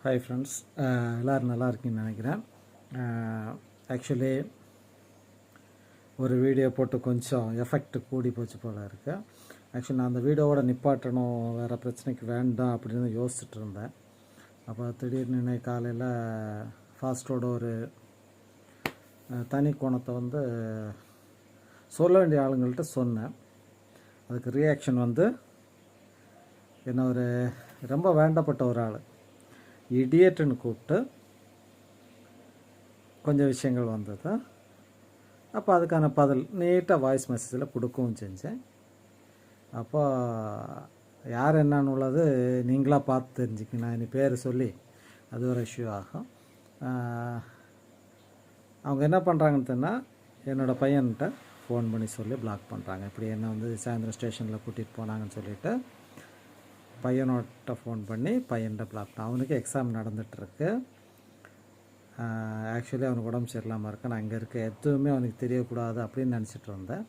Hi friends, எல்லோரும் நல்லா இருக்கீங்கன்னு நினைக்கிறேன். ஆக்சுவலி ஒரு வீடியோ போட்டு கொஞ்சம் எஃபெக்ட் கூடி போச்சு போல் இருக்குது. ஆக்சுவலி நான் அந்த வீடியோவோட நிப்பாட்டணும், வேறு பிரச்சனைக்கு வேண்டாம் அப்படின்னு யோசிச்சுட்டு இருந்தேன். அப்போ திடீர்னு காலையில் ஃபாஸ்ட்டோட ஒரு தனி கோணத்தை சொல்ல வேண்டிய ஆளுங்கள்ட்ட சொன்னேன். அதுக்கு ரியாக்ஷன் என்ன ஒரு ரொம்ப வேண்டப்பட்ட ஒரு ஆள் இடியட்டுன்னு கூப்பிட்டு கொஞ்சம் விஷயங்கள் வந்தது. அப்போ அதுக்கான பதில் நீட்டாக வாய்ஸ் மெசேஜில் கொடுக்கவும் செஞ்சேன். அப்போ யார் என்னன்னு உள்ளது நீங்களாக பார்த்து தெரிஞ்சுக்க. நான் இனி பேர் சொல்லி அது ஒரு இஷ்யூ ஆகும். அவங்க என்ன பண்ணுறாங்கன்னு சொன்னால் என்னோடய பையன்கிட்ட ஃபோன் பண்ணி சொல்லி பிளாக் பண்ணுறாங்க. இப்படி என்ன சாயந்தரம் ஸ்டேஷனில் கூட்டிகிட்டு போனாங்கன்னு சொல்லிவிட்டு பையனோட்ட ஃபோன் பண்ணி பையன்கிட்ட பிளாக் பண்ண. அவனுக்கு எக்ஸாம் நடந்துகிட்ருக்கு. ஆக்சுவலி அவனுக்கு உடம்பு சரியில்லாமல் இருக்கு. நான் இங்கே இருக்க எதுவுமே அவனுக்கு தெரியக்கூடாது அப்படின்னு நினச்சிட்டு இருந்தேன்.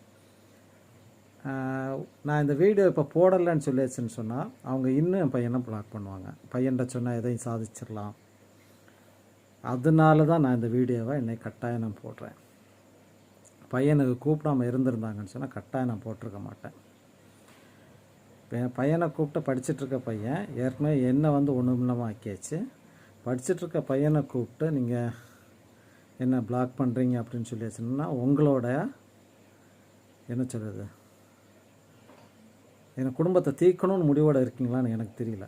நான் இந்த வீடியோ இப்போ போடலைன்னு சொல்லியாச்சுன்னு சொன்னால் அவங்க இன்னும் என் பையனை பிளாக் பண்ணுவாங்க. பையன்கிட்ட சொன்னால் எதையும் சாதிச்சிடலாம். அதனால தான் நான் இந்த வீடியோவை இன்னைக்கு கட்டாயம் நான் போடுறேன். பையனுக்கு கூப்பிடாமல் இருந்திருந்தாங்கன்னு சொன்னால் கட்டாயம் நான் போட்டிருக்க மாட்டேன். என் பையனை கூப்பிட்டு படிச்சுட்ருக்க பையன் ஏற்கனவே என்னை ஒன்றுமில்லாமல் ஆக்கியாச்சு. படிச்சுட்ருக்க பையனை கூப்பிட்டு நீங்கள் என்ன பிளாக் பண்ணுறீங்க அப்படின்னு சொல்லியாச்சுன்னா உங்களோட என்ன சொல்கிறது, என் குடும்பத்தை தீர்க்கணும்னு முடிவோடு இருக்கீங்களான்னு எனக்கு தெரியல.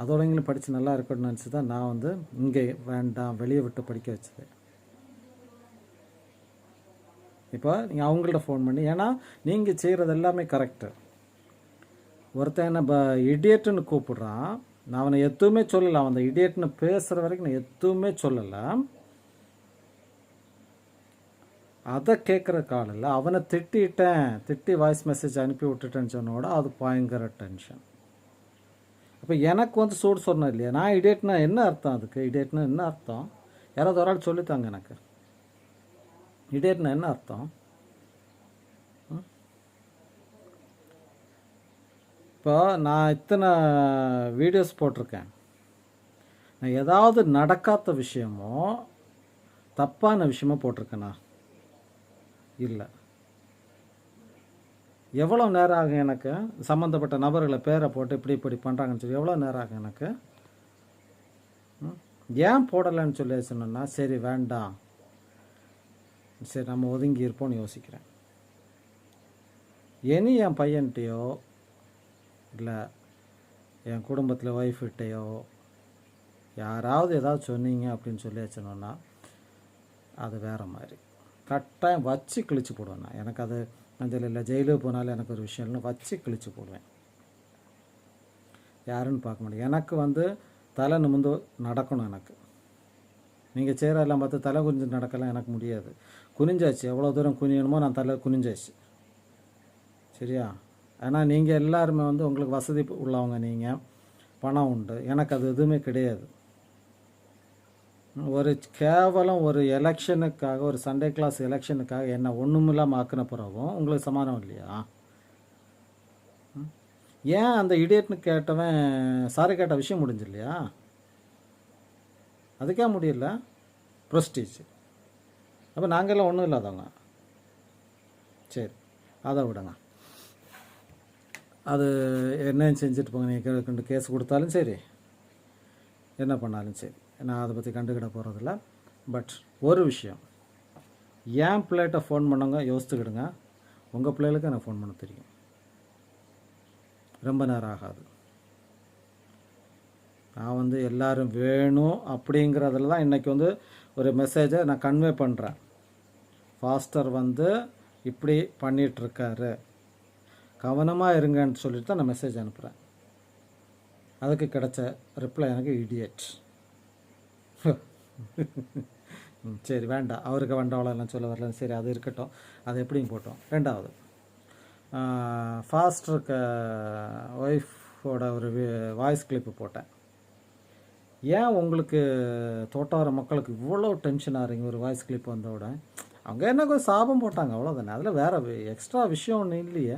அதோடங்களும் படித்து நல்லா இருக்கணும்னு நினச்சி தான் நான் இங்கே வேண்டாம் வெளியே விட்டு படிக்க வச்சது. இப்போ நீங்கள் அவங்கள்ட்ட ஃபோன் பண்ணி, ஏன்னா நீங்கள் செய்கிறது எல்லாமே கரெக்டு. ஒருத்தன் என்ன இடியட்டுன்னு கூப்பிட்றான், நான் அவனை எதுவுமே சொல்லலை. அவன் அந்த இடியட்னு பேசுகிற வரைக்கும் நான் எதுவுமே சொல்லலை. அதை கேட்குற காலில் அவனை திட்டி வாய்ஸ் மெசேஜ் அனுப்பி விட்டுட்டேன்னு சொன்னோட அது பயங்கர டென்ஷன். அப்போ எனக்கு சூடு சொன்னேன் இல்லையா, நான் இடியட்னா என்ன அர்த்தம், அதுக்கு இடியட்னா என்ன அர்த்தம் யாராவது ஒரு ஆள் சொல்லித்தாங்க எனக்கு. இடியட்னா என்ன அர்த்தம்? இப்போ நான் இத்தனை வீடியோஸ் போட்டிருக்கேன். நான் ஏதாவது நடக்காத விஷயமோ தப்பான விஷயமோ போட்டிருக்கேண்ணா? இல்லை. எவ்வளோ நேரம் ஆகும் எனக்கு சம்மந்தப்பட்ட நபர்களை பேரை போட்டு இப்படி பண்ணுறாங்கன்னு சொல்லி எவ்வளோ நேரம் ஆகும் எனக்கு? ஏன் போடலைன்னு சொல்லி சொன்னேன்னா சரி வேண்டாம், சரி நம்ம ஒதுங்கி இருப்போம்னு யோசிக்கிறேன். இனி என் பையன்கிட்டையோ இல்லை என் குடும்பத்தில் ஒய்ஃப்கிட்டையோ யாராவது ஏதாவது சொன்னீங்க அப்படின்னு சொல்லி வச்சோன்னா அது வேறு மாதிரி கட்டாயம் வச்சு கிழிச்சு போடுவேன். நான் எனக்கு அது மஞ்சள் இல்லை, ஜெயிலுக்கு போனாலும் எனக்கு ஒரு விஷயம் இல்லை, வச்சு கிழிச்சு போடுவேன். யாருன்னு பார்க்க முடியும். எனக்கு தலை நிமிந்து நடக்கணும். எனக்கு நீங்கள் செய்கிறதெல்லாம் பார்த்து தலை குனிஞ்சு நடக்கலாம் எனக்கு முடியாது. குனிஞ்சாச்சு, எவ்வளோ தூரம் குனியணுமோ நான் தலை குனிஞ்சாச்சு. சரியா? ஆனால் நீங்கள் எல்லாருமே உங்களுக்கு வசதி உள்ளவங்க, நீங்கள் பணம் உண்டு, எனக்கு அது எதுவுமே கிடையாது. ஒரு கேவலம் ஒரு எலெக்ஷனுக்காக, ஒரு சண்டே கிளாஸ் எலெக்ஷனுக்காக என்ன ஒன்றுமில்லாமல் ஆக்கின பிறகும் உங்களுக்கு சமாதானம் இல்லையா? ஏன் அந்த இடியட்னு கேட்டவன் சாரி கேட்ட விஷயம் முடிஞ்சு இல்லையா? அதுக்கே முடியல. ப்ரெஸ்டீஜ். அப்போ நாங்கள்லாம் ஒன்றும் இல்லாதவங்க. சரி, அதை விடுங்க. அது என்ன செஞ்சுட்டு போங்க. நீங்கள் ரெண்டு கேஸ் கொடுத்தாலும் சரி, என்ன பண்ணாலும் சரி, நான் அதை பற்றி கண்டுக்கிட போகிறதில்ல. பட் ஒரு விஷயம், என் பிள்ளைகிட்ட ஃபோன் பண்ணவங்க யோசித்துக்கிடுங்க. உங்கள் பிள்ளைகளுக்கு எனக்கு ஃபோன் பண்ண தெரியும். ரொம்ப நேரம் ஆகாது. நான் எல்லோரும் வேணும் அப்படிங்கிறதுல தான் இன்றைக்கி ஒரு மெசேஜை நான் கன்வே பண்ணுறேன். ஃபாஸ்டர் இப்படி பண்ணிகிட்ருக்காரு, கவனமாக இருங்கன்னு சொல்லிட்டு தான் நான் மெசேஜ் அனுப்புகிறேன். அதுக்கு கிடைச்ச ரிப்ளை எனக்கு இடியட். சரி வேண்டாம், அவருக்கு வேண்டாம் சொல்ல வரல. சரி அது இருக்கட்டும், அது எப்படியும் போட்டோம். ரெண்டாவது, ஃபாஸ்டருக்கு ஒய்ஃபோட ஒரு வாய்ஸ் கிளிப்பு போட்டேன். ஏன் உங்களுக்கு தோட்டார மக்களுக்கு இவ்வளோ டென்ஷன் ஆகிறீங்க? ஒரு வாய்ஸ் கிளிப் வந்தோட அவங்க என்ன கொஞ்சம் சாபம் போட்டாங்க, அவ்வளோதானே. அதில் வேறு எக்ஸ்ட்ரா விஷயம் ஒன்றும் இல்லையே.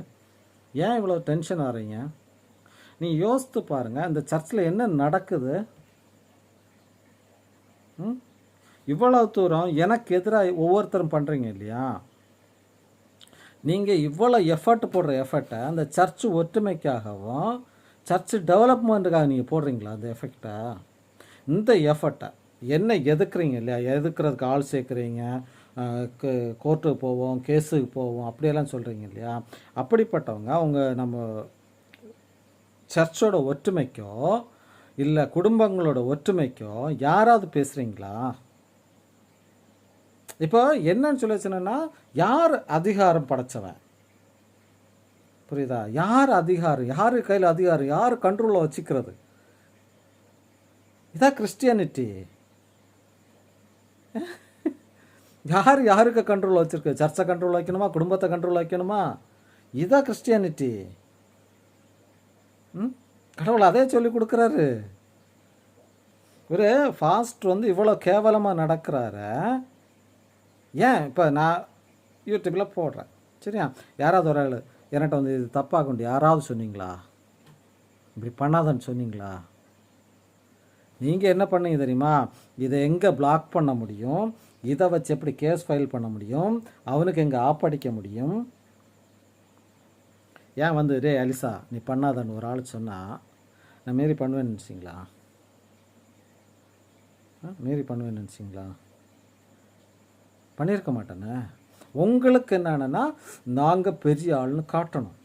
ஏன் இவ்வளோ டென்ஷன் ஆகிறீங்க? நீ யோசித்து பாருங்கள், இந்த சர்ச்சில் என்ன நடக்குது? இவ்வளோ தூரம் எனக்கு எதிராக ஒவ்வொருத்தரும் பண்ணுறீங்க இல்லையா? நீங்கள் இவ்வளோ எஃபர்ட் போடுற எஃபர்ட்டை அந்த சர்ச்சு ஒற்றுமைக்காகவும் சர்ச்சு டெவலப்மெண்ட்டுக்காக நீங்கள் போடுறீங்களா அந்த எஃபெக்டை? இந்த எஃபர்ட்டை என்ன எதுக்குறீங்க இல்லையா? எதுக்குறதுக்கு ஆள் சேர்க்குறீங்க, கோர்ட்டுக்கு போவோம், கேஸுக்கு போவோம், அப்படியெல்லாம் சொல்கிறீங்க இல்லையா? அப்படிப்பட்டவங்க அவங்க நம்ம சர்ச்சோட ஒற்றுமைக்கோ இல்லை குடும்பங்களோட ஒற்றுமைக்கோ யாராவது பேசுகிறீங்களா? இப்போ என்னன்னு சொல்லிச்சுன்னா, யார் அதிகாரம் படைச்சவன்? புரியுதா? யார் அதிகாரம், யார் கையில் அதிகாரம், யார் கண்ட்ரோலில் வச்சுக்கிறது? இதான் கிறிஸ்டியானிட்டி. யார் யாருக்கு கண்ட்ரோல் வச்சுருக்கு? சர்ச்சை கண்ட்ரோல் வைக்கணுமா, குடும்பத்தை கண்ட்ரோல் வைக்கணுமா? இதான் கிறிஸ்டியானிட்டி. கடவுள் அதே சொல்லி கொடுக்குறாரு. ஒரு ஃபாஸ்ட் இவ்வளோ கேவலமாக நடக்கிறாரு. ஏன் இப்போ நான் யூடியூப்பில் போடுறேன், சரியா? யாராவது ஒரு ஆள் என்கிட்ட இது தப்பாக கொண்டு யாராவது சொன்னீங்களா? இப்படி பண்ணாதன்னு சொன்னீங்களா? நீங்கள் என்ன பண்ணீங்க தெரியுமா? இதை எங்கே பிளாக் பண்ண முடியும், இதை வச்சு எப்படி கேஸ் ஃபைல் பண்ண முடியும், அவனுக்கு எங்கே ஆப்படிக்க முடியும்? ஏன் ரே அலிசா நீ பண்ணாதன்னு ஒரு ஆள் சொன்னால் நான் மாரி பண்ணுவேன்னு நினச்சிங்களா? மாரி பண்ணுவேன்னு நினச்சிங்களா? பண்ணியிருக்க மாட்டேனே. உங்களுக்கு என்னன்னா நாங்கள் பெரிய ஆள்னு காட்டணும்.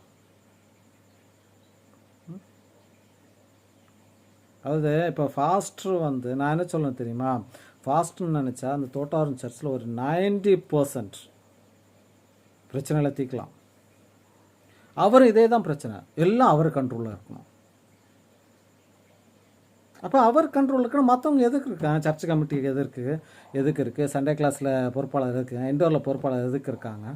அதாவது இப்போ ஃபாஸ்ட்ரு நான் என்ன சொல்லணும் தெரியுமா? ஃபாஸ்ட்னு நினச்சா அந்த தோட்டாரம் சர்ச்சில் ஒரு 90% பிரச்சனைகளை தீர்க்கலாம். அவர் இதே தான் பிரச்சனை, எல்லாம் அவர் கண்ட்ரோலில் இருக்கணும். அப்போ அவர் கண்ட்ரோல் இருக்கணும். மற்றவங்க எதுக்கு இருக்காங்க? சர்ச் கமிட்டிக்கு எதுக்கு இருக்குது? சண்டே கிளாஸில் பொறுப்பாளர் இருக்குங்க, இண்டோரில் பொறுப்பாளர் எதுக்கு இருக்காங்க?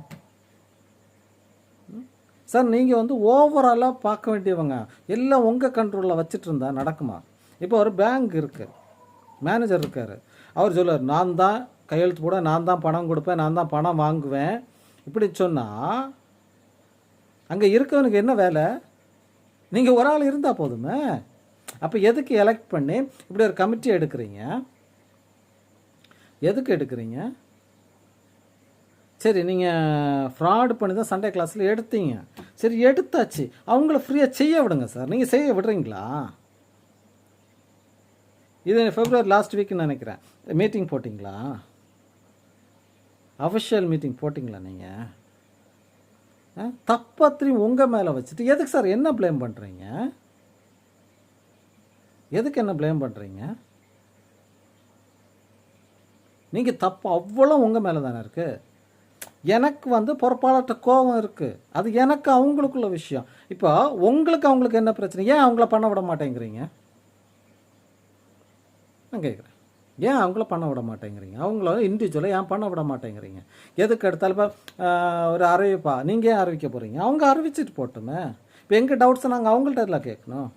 சார் நீங்கள் ஓவராலாக பார்க்க வேண்டியவங்க எல்லாம் உங்கள் கண்ட்ரோலில் வச்சுட்டு இருந்தா நடக்குமா? இப்போ ஒரு பேங்க் இருக்குது, மேனேஜர் இருக்கார், அவர் சொல்லுவார் நான் தான் கையெழுத்து போட, நான் தான் பணம் கொடுப்பேன், நான் தான் பணம் வாங்குவேன். இப்படி சொன்னால் அங்கே இருக்கவனுக்கு என்ன வேலை? நீங்கள் ஒரு ஆள் இருந்தால் போதுமே. அப்போ எதுக்கு எலெக்ட் பண்ணி இப்படி ஒரு கமிட்டி எடுக்கிறீங்க? எதுக்கு எடுக்கிறீங்க? சரி, நீங்கள் ஃப்ராடு பண்ணி தான் சண்டே கிளாஸில் எடுத்தீங்க, சரி எடுத்தாச்சு, அவங்கள ஃப்ரீயாக செய்ய விடுங்க சார். நீங்கள் செய்ய விடுறீங்களா? இது February லாஸ்ட் வீக்னு நினைக்கிறேன், மீட்டிங் போட்டிங்களா? அஃபிஷியல் மீட்டிங் போட்டிங்களா? நீங்கள் தப்பத்திரையும் உங்கள் மேலே வச்சுட்டு எதுக்கு சார் என்ன ப்ளேம் பண்ணுறீங்க? எதுக்கு என்ன ப்ளேம் பண்ணுறீங்க? நீங்கள் தப்பு அவ்வளோ உங்கள் மேலே தானே இருக்குது. எனக்கு பொறுப்பாளர்கிட்ட கோபம் இருக்குது, அது எனக்கு அவங்களுக்குள்ள விஷயம். இப்போ அவங்களுக்கு என்ன பிரச்சனை? ஏன் அவங்கள பண்ண விட மாட்டேங்கிறீங்க? நான் கேட்குறேன், ஏன் அவங்கள பண்ண விட மாட்டேங்கிறீங்க? அவங்கள இண்டிவிஜுவலாக ஏன் பண்ண விட மாட்டேங்கிறீங்க? எதுக்கு எடுத்தாலும் இப்போ ஒரு அறிவிப்பா, நீங்கள் ஏன் அறிவிக்க போகிறீங்க? அவங்க அறிவிச்சிட்டு போட்டுமே. இப்போ எங்கள் டவுட்ஸை நாங்கள் அவங்கள்ட்ட எல்லாம் கேட்கணும்.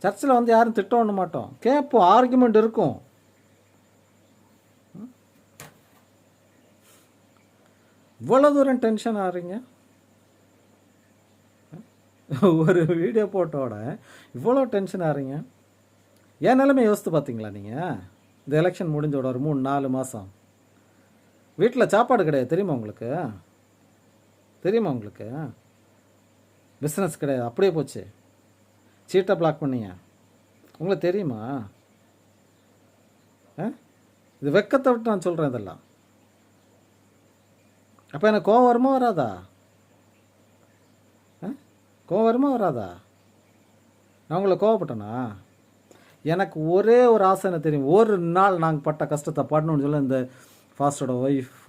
சர்ச்சில் யாரும் திட்ட ஒண்ண மாட்டோம், கேட்போம், ஆர்குமெண்ட் இருக்கும். இவ்வளோ தூரம் டென்ஷன் ஆகிறீங்க? ஒரு வீடியோ போட்டோட இவ்வளோ டென்ஷன் ஆகிறீங்க? ஏன் நிலைமை யோசித்து பார்த்தீங்களா? நீங்கள் இந்த எலெக்ஷன் முடிஞ்சோட ஒரு 3-4 மாதம் வீட்டில் சாப்பாடு கிடையாது, தெரியுமா உங்களுக்கு? தெரியுமா உங்களுக்கு? பிஸ்னஸ் கிடையாது, அப்படியே போச்சு. சீட்டை பிளாக் பண்ணீங்க, உங்களுக்கு தெரியுமா? இது வெக்கத்தை விட்டு நான் சொல்கிறேன் இதெல்லாம். அப்போ எனக்கு கோவம் வருமா வராதா? கோவம் வருமா வராதா? நான் உங்களை கோவப்பட்டேனா? எனக்கு ஒரே ஒரு ஆசை என்ன தெரியும், ஒரு நாள் நாங்கள் பட்ட கஷ்டத்தை படணும்னு சொல்லி இந்த ஃபாஸ்டோட ஒய்ஃப்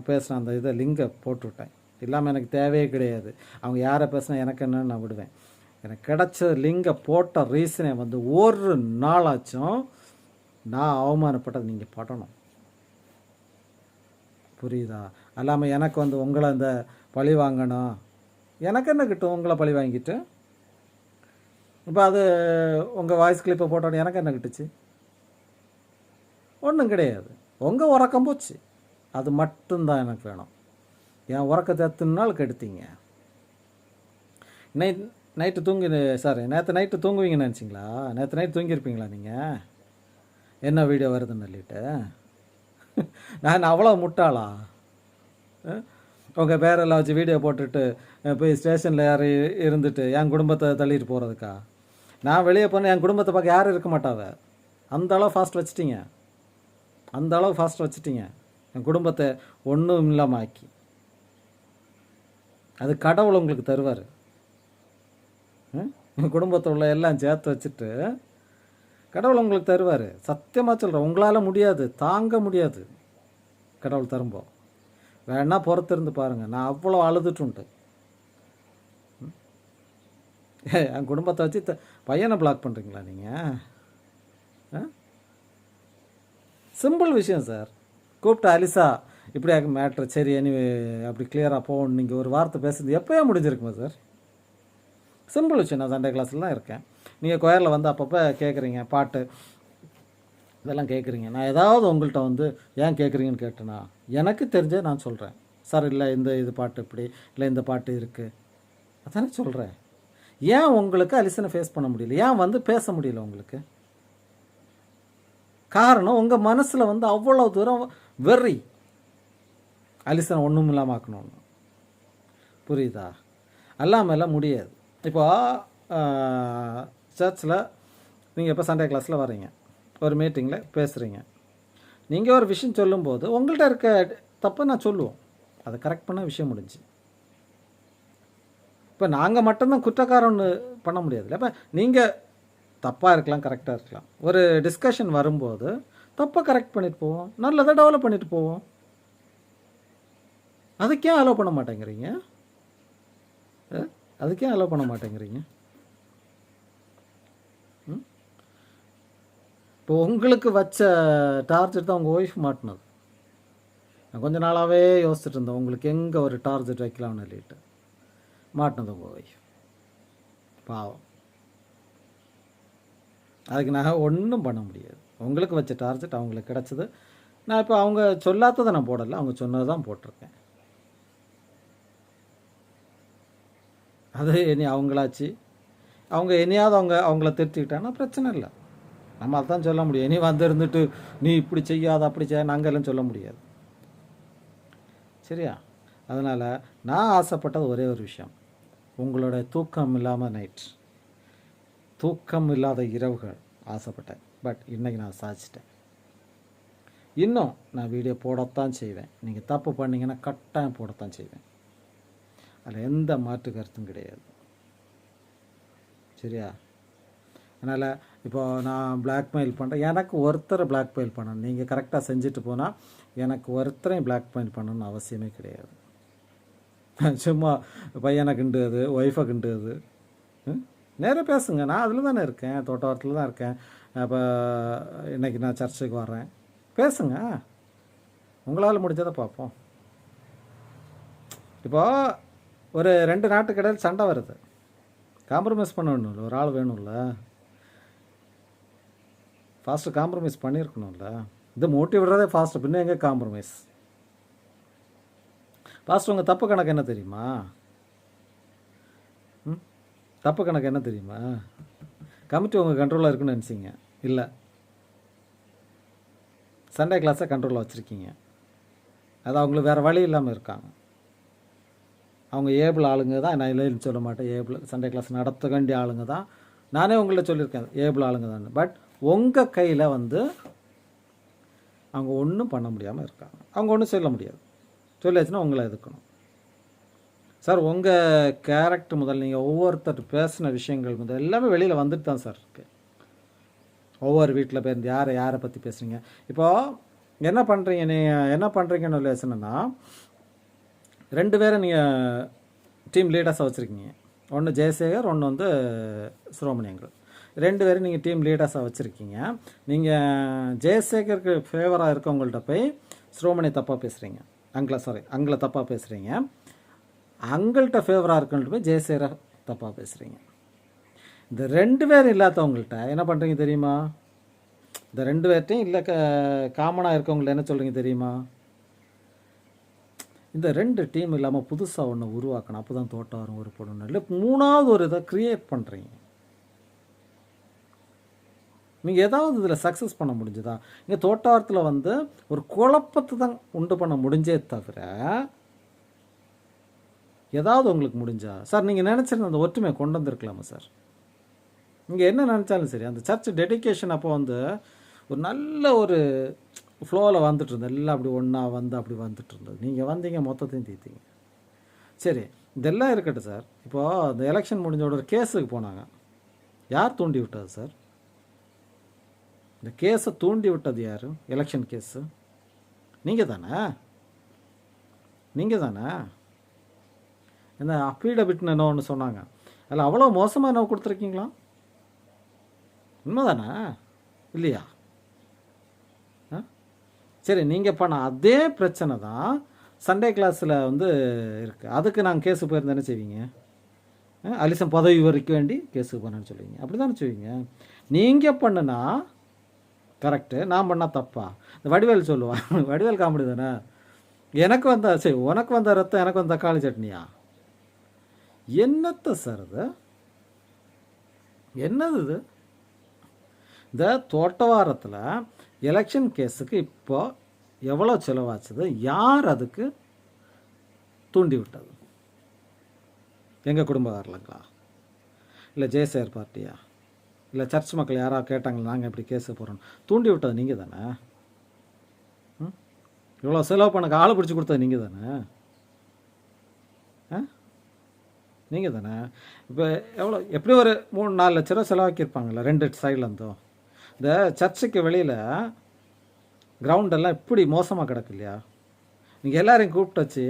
பேசின அந்த இதை லிங்கை போட்டுவிட்டேன். இல்லாமல் எனக்கு தேவையே கிடையாது. அவங்க யாரை பேசினா எனக்கு என்னன்னு நான் விடுவேன். எனக்கு கிடைச்ச லிங்கை போட்ட ரீசனே ஒரு நாளாச்சும் நான் அவமானப்பட்டது நீங்கள் படணும். புரியுதா? அல்லாமல் எனக்கு உங்களை இந்த பழி வாங்கணும், எனக்கு என்ன கிட்டும் உங்களை பழி வாங்கிட்டு? இப்போ அது உங்கள் வாய்ஸ் கிளிப்பை போட்டோன்னு எனக்கு என்ன கிட்டுச்சு? ஒன்றும் கிடையாது. உங்கள் உறக்கம் போச்சு, அது மட்டும்தான் எனக்கு வேணும். என் உறக்கத்தை எத்தனை நாள் கெடுத்தீங்க? நைட் நைட்டு நேற்று நைட்டு தூங்குவீங்கன்னு நினச்சிங்களா? நேற்று நைட்டு தூங்கியிருப்பீங்களா நீங்கள்? என்ன வீடியோ வருதுன்னு சொல்லிட்டு நான் அவ்வளோ முட்டாளா? உங்கள் பேரெல்லாம் வச்சு வீடியோ போட்டுட்டு போய் ஸ்டேஷனில் யார் இருந்துட்டு என் குடும்பத்தை தள்ளிட்டு போகிறதுக்கா? நான் வெளியே போனேன், என் குடும்பத்தை பார்க்க யாரும் இருக்க மாட்டாவ. அந்த அளவு ஃபாஸ்ட் வச்சுட்டீங்க, அந்த அளவு ஃபாஸ்ட் வச்சுட்டீங்க. என் குடும்பத்தை ஒன்றும் இல்லாமல் ஆக்கி. அது கடவுள் உங்களுக்கு தருவார். என் குடும்பத்தில் உள்ள எல்லாம் சேர்த்து வச்சுட்டு கடவுள் உங்களுக்கு தருவார். சத்தியமாக சொல்கிறேன், உங்களால் முடியாது, தாங்க முடியாது. கடவுள் தரும்போ வேணா பொறுத்திருந்து பாருங்கள். நான் அவ்வளோ அழுதுட்டுன்ட்டு என் குடும்பத்தை வச்சு பையனை பிளாக் பண்ணுறீங்களா நீங்கள்? சிம்பிள் விஷயம் சார். கூப்பிட்டு அலிசா இப்படி மேட்ரு சரி எனிவே அப்படி கிளியராக போகணும் நீங்கள் ஒரு வார்த்தை பேசுறது எப்போயே முடிஞ்சிருக்குமா சார்? சிம்பிள் விஷயம். நான் சண்டே கிளாஸில் தான் இருக்கேன். நீங்கள் கொயரில் வந்து அப்பப்போ கேட்குறீங்க, பாட்டு இதெல்லாம் கேட்குறீங்க. நான் ஏதாவது உங்கள்கிட்ட வந்து ஏன் கேட்குறீங்கன்னு கேட்டேன்னா எனக்கு தெரிஞ்சே நான் சொல்கிறேன். சார் இல்லை இது பாட்டு இப்படி இல்லை, இந்த பாட்டு இருக்குது, அதானே சொல்கிறேன். ஏன் உங்களுக்கு அலிசனை ஃபேஸ் பண்ண முடியல? ஏன் வந்து பேச முடியல உங்களுக்கு? காரணம் உங்கள் மனசில் வந்து அவ்வளோ தூரம் வெறி, அலிசனை ஒன்றும் இல்லாமல் ஆக்கணும்னு. புரியுதா? அல்லாமல் முடியாது. இப்போ சர்ச்சில் நீங்கள் இப்போ சண்டே கிளாஸில் வரீங்க, ஒரு மீட்டிங்கில் பேசுகிறீங்க. நீங்கள் ஒரு விஷயம் சொல்லும்போது உங்கள்கிட்ட இருக்க தப்பை நான் சொல்லுவோம், அதை கரெக்ட் பண்ண விஷயம் முடிஞ்சு. இப்போ நாங்கள் மட்டும்தான் குற்றக்காரன்னு பண்ண முடியாதுல்ல. இப்போ நீங்கள் தப்பாக இருக்கலாம், கரெக்டாக இருக்கலாம். ஒரு டிஸ்கஷன் வரும்போது தப்பை கரெக்ட் பண்ணிட்டு போவோம், நல்லதை டெவலப் பண்ணிட்டு போவோம். அதுக்கே அலோவ் பண்ண மாட்டேங்கிறீங்க? அதுக்கே அலோவ் பண்ண மாட்டேங்கிறீங்க? இப்போ உங்களுக்கு வச்ச டார்கெட் தான் உங்கள் ஒய்ஃப் மாட்டினது. நான் கொஞ்ச நாளாகவே யோசிச்சுட்டு இருந்தேன், உங்களுக்கு எங்கே ஒரு டார்கெட் வைக்கலாம்னு சொல்லிட்டு. மாட்டினது உங்கள் ஒய்ஃப். பாவம். அதுக்கு நான் ஒன்றும் பண்ண முடியாது. உங்களுக்கு வச்ச டார்கெட் அவங்களுக்கு கிடச்சிது. நான் இப்போ அவங்க சொல்லாததை நான் போடலை, அவங்க சொன்னதை தான் போட்டிருக்கேன். அது இனி அவங்களாச்சு, அவங்க இனியாவது அவங்கள திருத்திக்கிட்டாங்கன்னா பிரச்சனை இல்லை. நம்ம அதான் சொல்ல முடியும். இனி வந்து இருந்துட்டு நீ இப்படி செய்யாத அப்படி செய்ய நாங்கள் எல்லாம் சொல்ல முடியாது. சரியா? அதனால் நான் ஆசைப்பட்டது ஒரே ஒரு விஷயம், உங்களோட தூக்கம் இல்லாமல் நைட், தூக்கம் இல்லாத இரவுகள் ஆசைப்பட்டேன். பட் இன்றைக்கி நான் சாதிச்சிட்டேன். இன்னும் நான் வீடியோ போடத்தான் செய்வேன். நீங்கள் தப்பு பண்ணிங்கன்னா கட்டாயம் போடத்தான் செய்வேன். அதில் எந்த மாற்று கருத்தும் கிடையாது. சரியா? அதனால் இப்போ நான் பிளாக்மெயில் பண்ணுறேன், எனக்கு ஒருத்தரை பிளாக்மெயில் பண்ணணும். நீங்கள் கரெக்டாக செஞ்சுட்டு போனால் எனக்கு ஒருத்தரையும் பிளாக்மெயில் பண்ணணும்னு அவசியமே கிடையாது. சும்மா பையனை கிண்டுவது, ஒய்ஃபை கிண்டுவது, நேராக பேசுங்க. நான் அதில் தானே இருக்கேன், தோட்டத்தில் தான் இருக்கேன். அப்போ இன்றைக்கி நான் சர்ச்சுக்கு வர்றேன், பேசுங்க. உங்களால் முடிஞ்சதை பார்ப்போம். இப்போது ஒரு 2 நாட்டுக்கு இடையில் சண்டை வருது, காம்ப்ரமைஸ் பண்ண வேணும்ல, ஒரு ஆள் வேணும்ல. ஃபாஸ்ட்டு காம்ப்ரமைஸ் பண்ணியிருக்கணும்ல. இது மூட்டி விடுறதே ஃபாஸ்ட்டு, பின்ன எங்கே காம்ப்ரமைஸ்? ஃபாஸ்ட்டு உங்கள் தப்பு கணக்கு என்ன தெரியுமா? தப்பு கணக்கு என்ன தெரியுமா? கமிட்டி உங்கள் கண்ட்ரோலில் இருக்குன்னு நினச்சிங்க. இல்லை, சண்டே கிளாஸை கண்ட்ரோலில் வச்சுருக்கீங்க. அது அவங்களுக்கு வேறு வழி இல்லாமல் இருக்காங்க. அவங்க ஏபிள் ஆளுங்க தான், நான் இல்லைன்னு சொல்ல மாட்டேன். ஏபிள் சண்டே கிளாஸ் நடத்த வேண்டிய ஆளுங்க தான். நானே உங்கள்கிட்ட சொல்லியிருக்கேன் ஏபிள் ஆளுங்க தான். பட் உங்கள் கையில் வந்து அவங்க ஒன்றும் பண்ண முடியாமல் இருக்காங்க. அவங்க ஒன்றும் சொல்ல முடியாது. சொல்லியாச்சுன்னா உங்களை எதுக்கணும். சார் உங்கள் கேரக்டர் முதல், நீங்கள் ஒவ்வொருத்தர் பேசின விஷயங்கள் முதல் எல்லாமே வெளியில் வந்துட்டு தான் சார் இருக்கு. ஒவ்வொரு வீட்டில் போய் யாரை பற்றி பேசுகிறீங்க. இப்போது என்ன பண்ணுறீங்க, நீங்கள் என்ன பண்ணுறீங்கன்னு யோசனைன்னா, 2 பேரை நீங்கள் டீம் லீடர்ஸாக வச்சுருக்கீங்க. ஒன்று ஜெயசேகர், ஒன்று வந்து சுப்பிரமணியங்கள். 2 பேரும் நீங்கள் டீம் லீடர்ஸாக வச்சுருக்கீங்க. நீங்கள் ஜெயசேகருக்கு ஃபேவராக இருக்கவங்கள்ட்ட போய் சுப்பிரமணியம் தப்பாக பேசுகிறீங்க, அங்களை தப்பாக பேசுகிறீங்க. அங்கள்கிட்ட ஃபேவராக இருக்கவங்கள்ட்ட போய் ஜெயசேகரை தப்பாக பேசுகிறீங்க. இந்த 2 பேர் இல்லாதவங்கள்ட்ட என்ன பண்ணுறீங்க தெரியுமா? இந்த 2 பேர்ட்டையும் இல்லை காமனாக இருக்கவங்கள்ட்ட என்ன சொல்கிறீங்க தெரியுமா? இந்த 2 டீம் இல்லாமல் புதுசாக ஒன்று உருவாக்கணும். அப்போ தான் தோட்டாரம் உருப்படணும். இல்லை 3வது ஒரு இதை க்ரியேட் பண்ணுறீங்க. நீங்கள் ஏதாவது இதில் சக்ஸஸ் பண்ண முடிஞ்சுதா? இங்கே தோட்டாரத்தில் வந்து ஒரு குழப்பத்தை தான் உண்டு பண்ண முடிஞ்சே தவிர ஏதாவது உங்களுக்கு முடிஞ்சா சார் நீங்கள் நினச்சிருந்த அந்த ஒற்றுமையை கொண்டு வந்திருக்கலாமா சார்? நீங்கள் என்ன நினச்சாலும் சரி, அந்த சர்ச் டெடிக்கேஷன் அப்போ வந்து ஒரு நல்ல ஒரு ஃப்ளோவில் வந்துட்டு இருந்தது. எல்லாம் அப்படி ஒன்றா வந்து அப்படி வந்துட்டு இருந்தது. நீங்கள் வந்தீங்க, மொத்தத்தையும் தீர்த்தீங்க. சரி, இதெல்லாம் இருக்கட்டும் சார். இப்போது அந்த எலெக்ஷன் முடிஞ்சோட ஒரு கேஸுக்கு போனாங்க. யார் தூண்டி விட்டது சார்? இந்த கேஸை தூண்டி விட்டது யார்? எலெக்ஷன் கேஸு நீங்கள் தானே? நீங்கள் தானே? என்ன அஃபிடவிட்னு என்ன ஒன்று சொன்னாங்க, அதில் அவ்வளோ மோசமாக என்ன கொடுத்துருக்கீங்களா? உண்மை தானே இல்லையா? சரி, நீங்கள் பண்ண அதே பிரச்சனை தான் சண்டே கிளாஸில் வந்து இருக்குது. அதுக்கு நாங்கள் கேஸு போயிருந்தேன்னு செய்வீங்க. அலிசம் பதவி வரைக்கும் வேண்டி கேஸுக்கு போனேன்னு சொல்லுவீங்க. அப்படி தானே செய்வீங்க. நீங்கள் பண்ணுனா கரெக்டு, நான் பண்ணால் தப்பா? இந்த வடிவேல் சொல்லுவான், வடிவேல் காமெடி தானே. எனக்கு வந்த சரி, உனக்கு வந்த ரத்தம் எனக்கு வந்த தக்காளி சட்னியா? என்னத்த சார் இது? என்னது இது? இந்த தோட்டவாரத்தில் எலெக்ஷன் கேஸுக்கு இப்போ எவ்வளோ செலவாச்சுது? யார் அதுக்கு தூண்டி விட்டது? எங்கள் குடும்பக்காரங்களா? இல்லை ஜெயசேகர் பார்ட்டியா? இல்லை சர்ச் மக்கள் யாராவது கேட்டாங்களா நாங்கள் இப்படி கேஸு போகிறோம்? தூண்டி விட்டது நீங்கள் தானே? இவ்வளோ செலவு பண்ண ஆளை பிடிச்சி கொடுத்தது நீங்கள் தானே? நீங்கள் தானே? இப்போ எப்படி ஒரு 3-4 லட்ச ரூபா செலவாக்கியிருப்பாங்கள்ல 2 சைட்லேருந்தும். இந்த சர்ச்சுக்கு வெளியில் கிரவுண்டெல்லாம் இப்படி மோசமாக கிடக்கு இல்லையா? நீங்கள் எல்லாரையும் கூப்பிட்டு வச்சு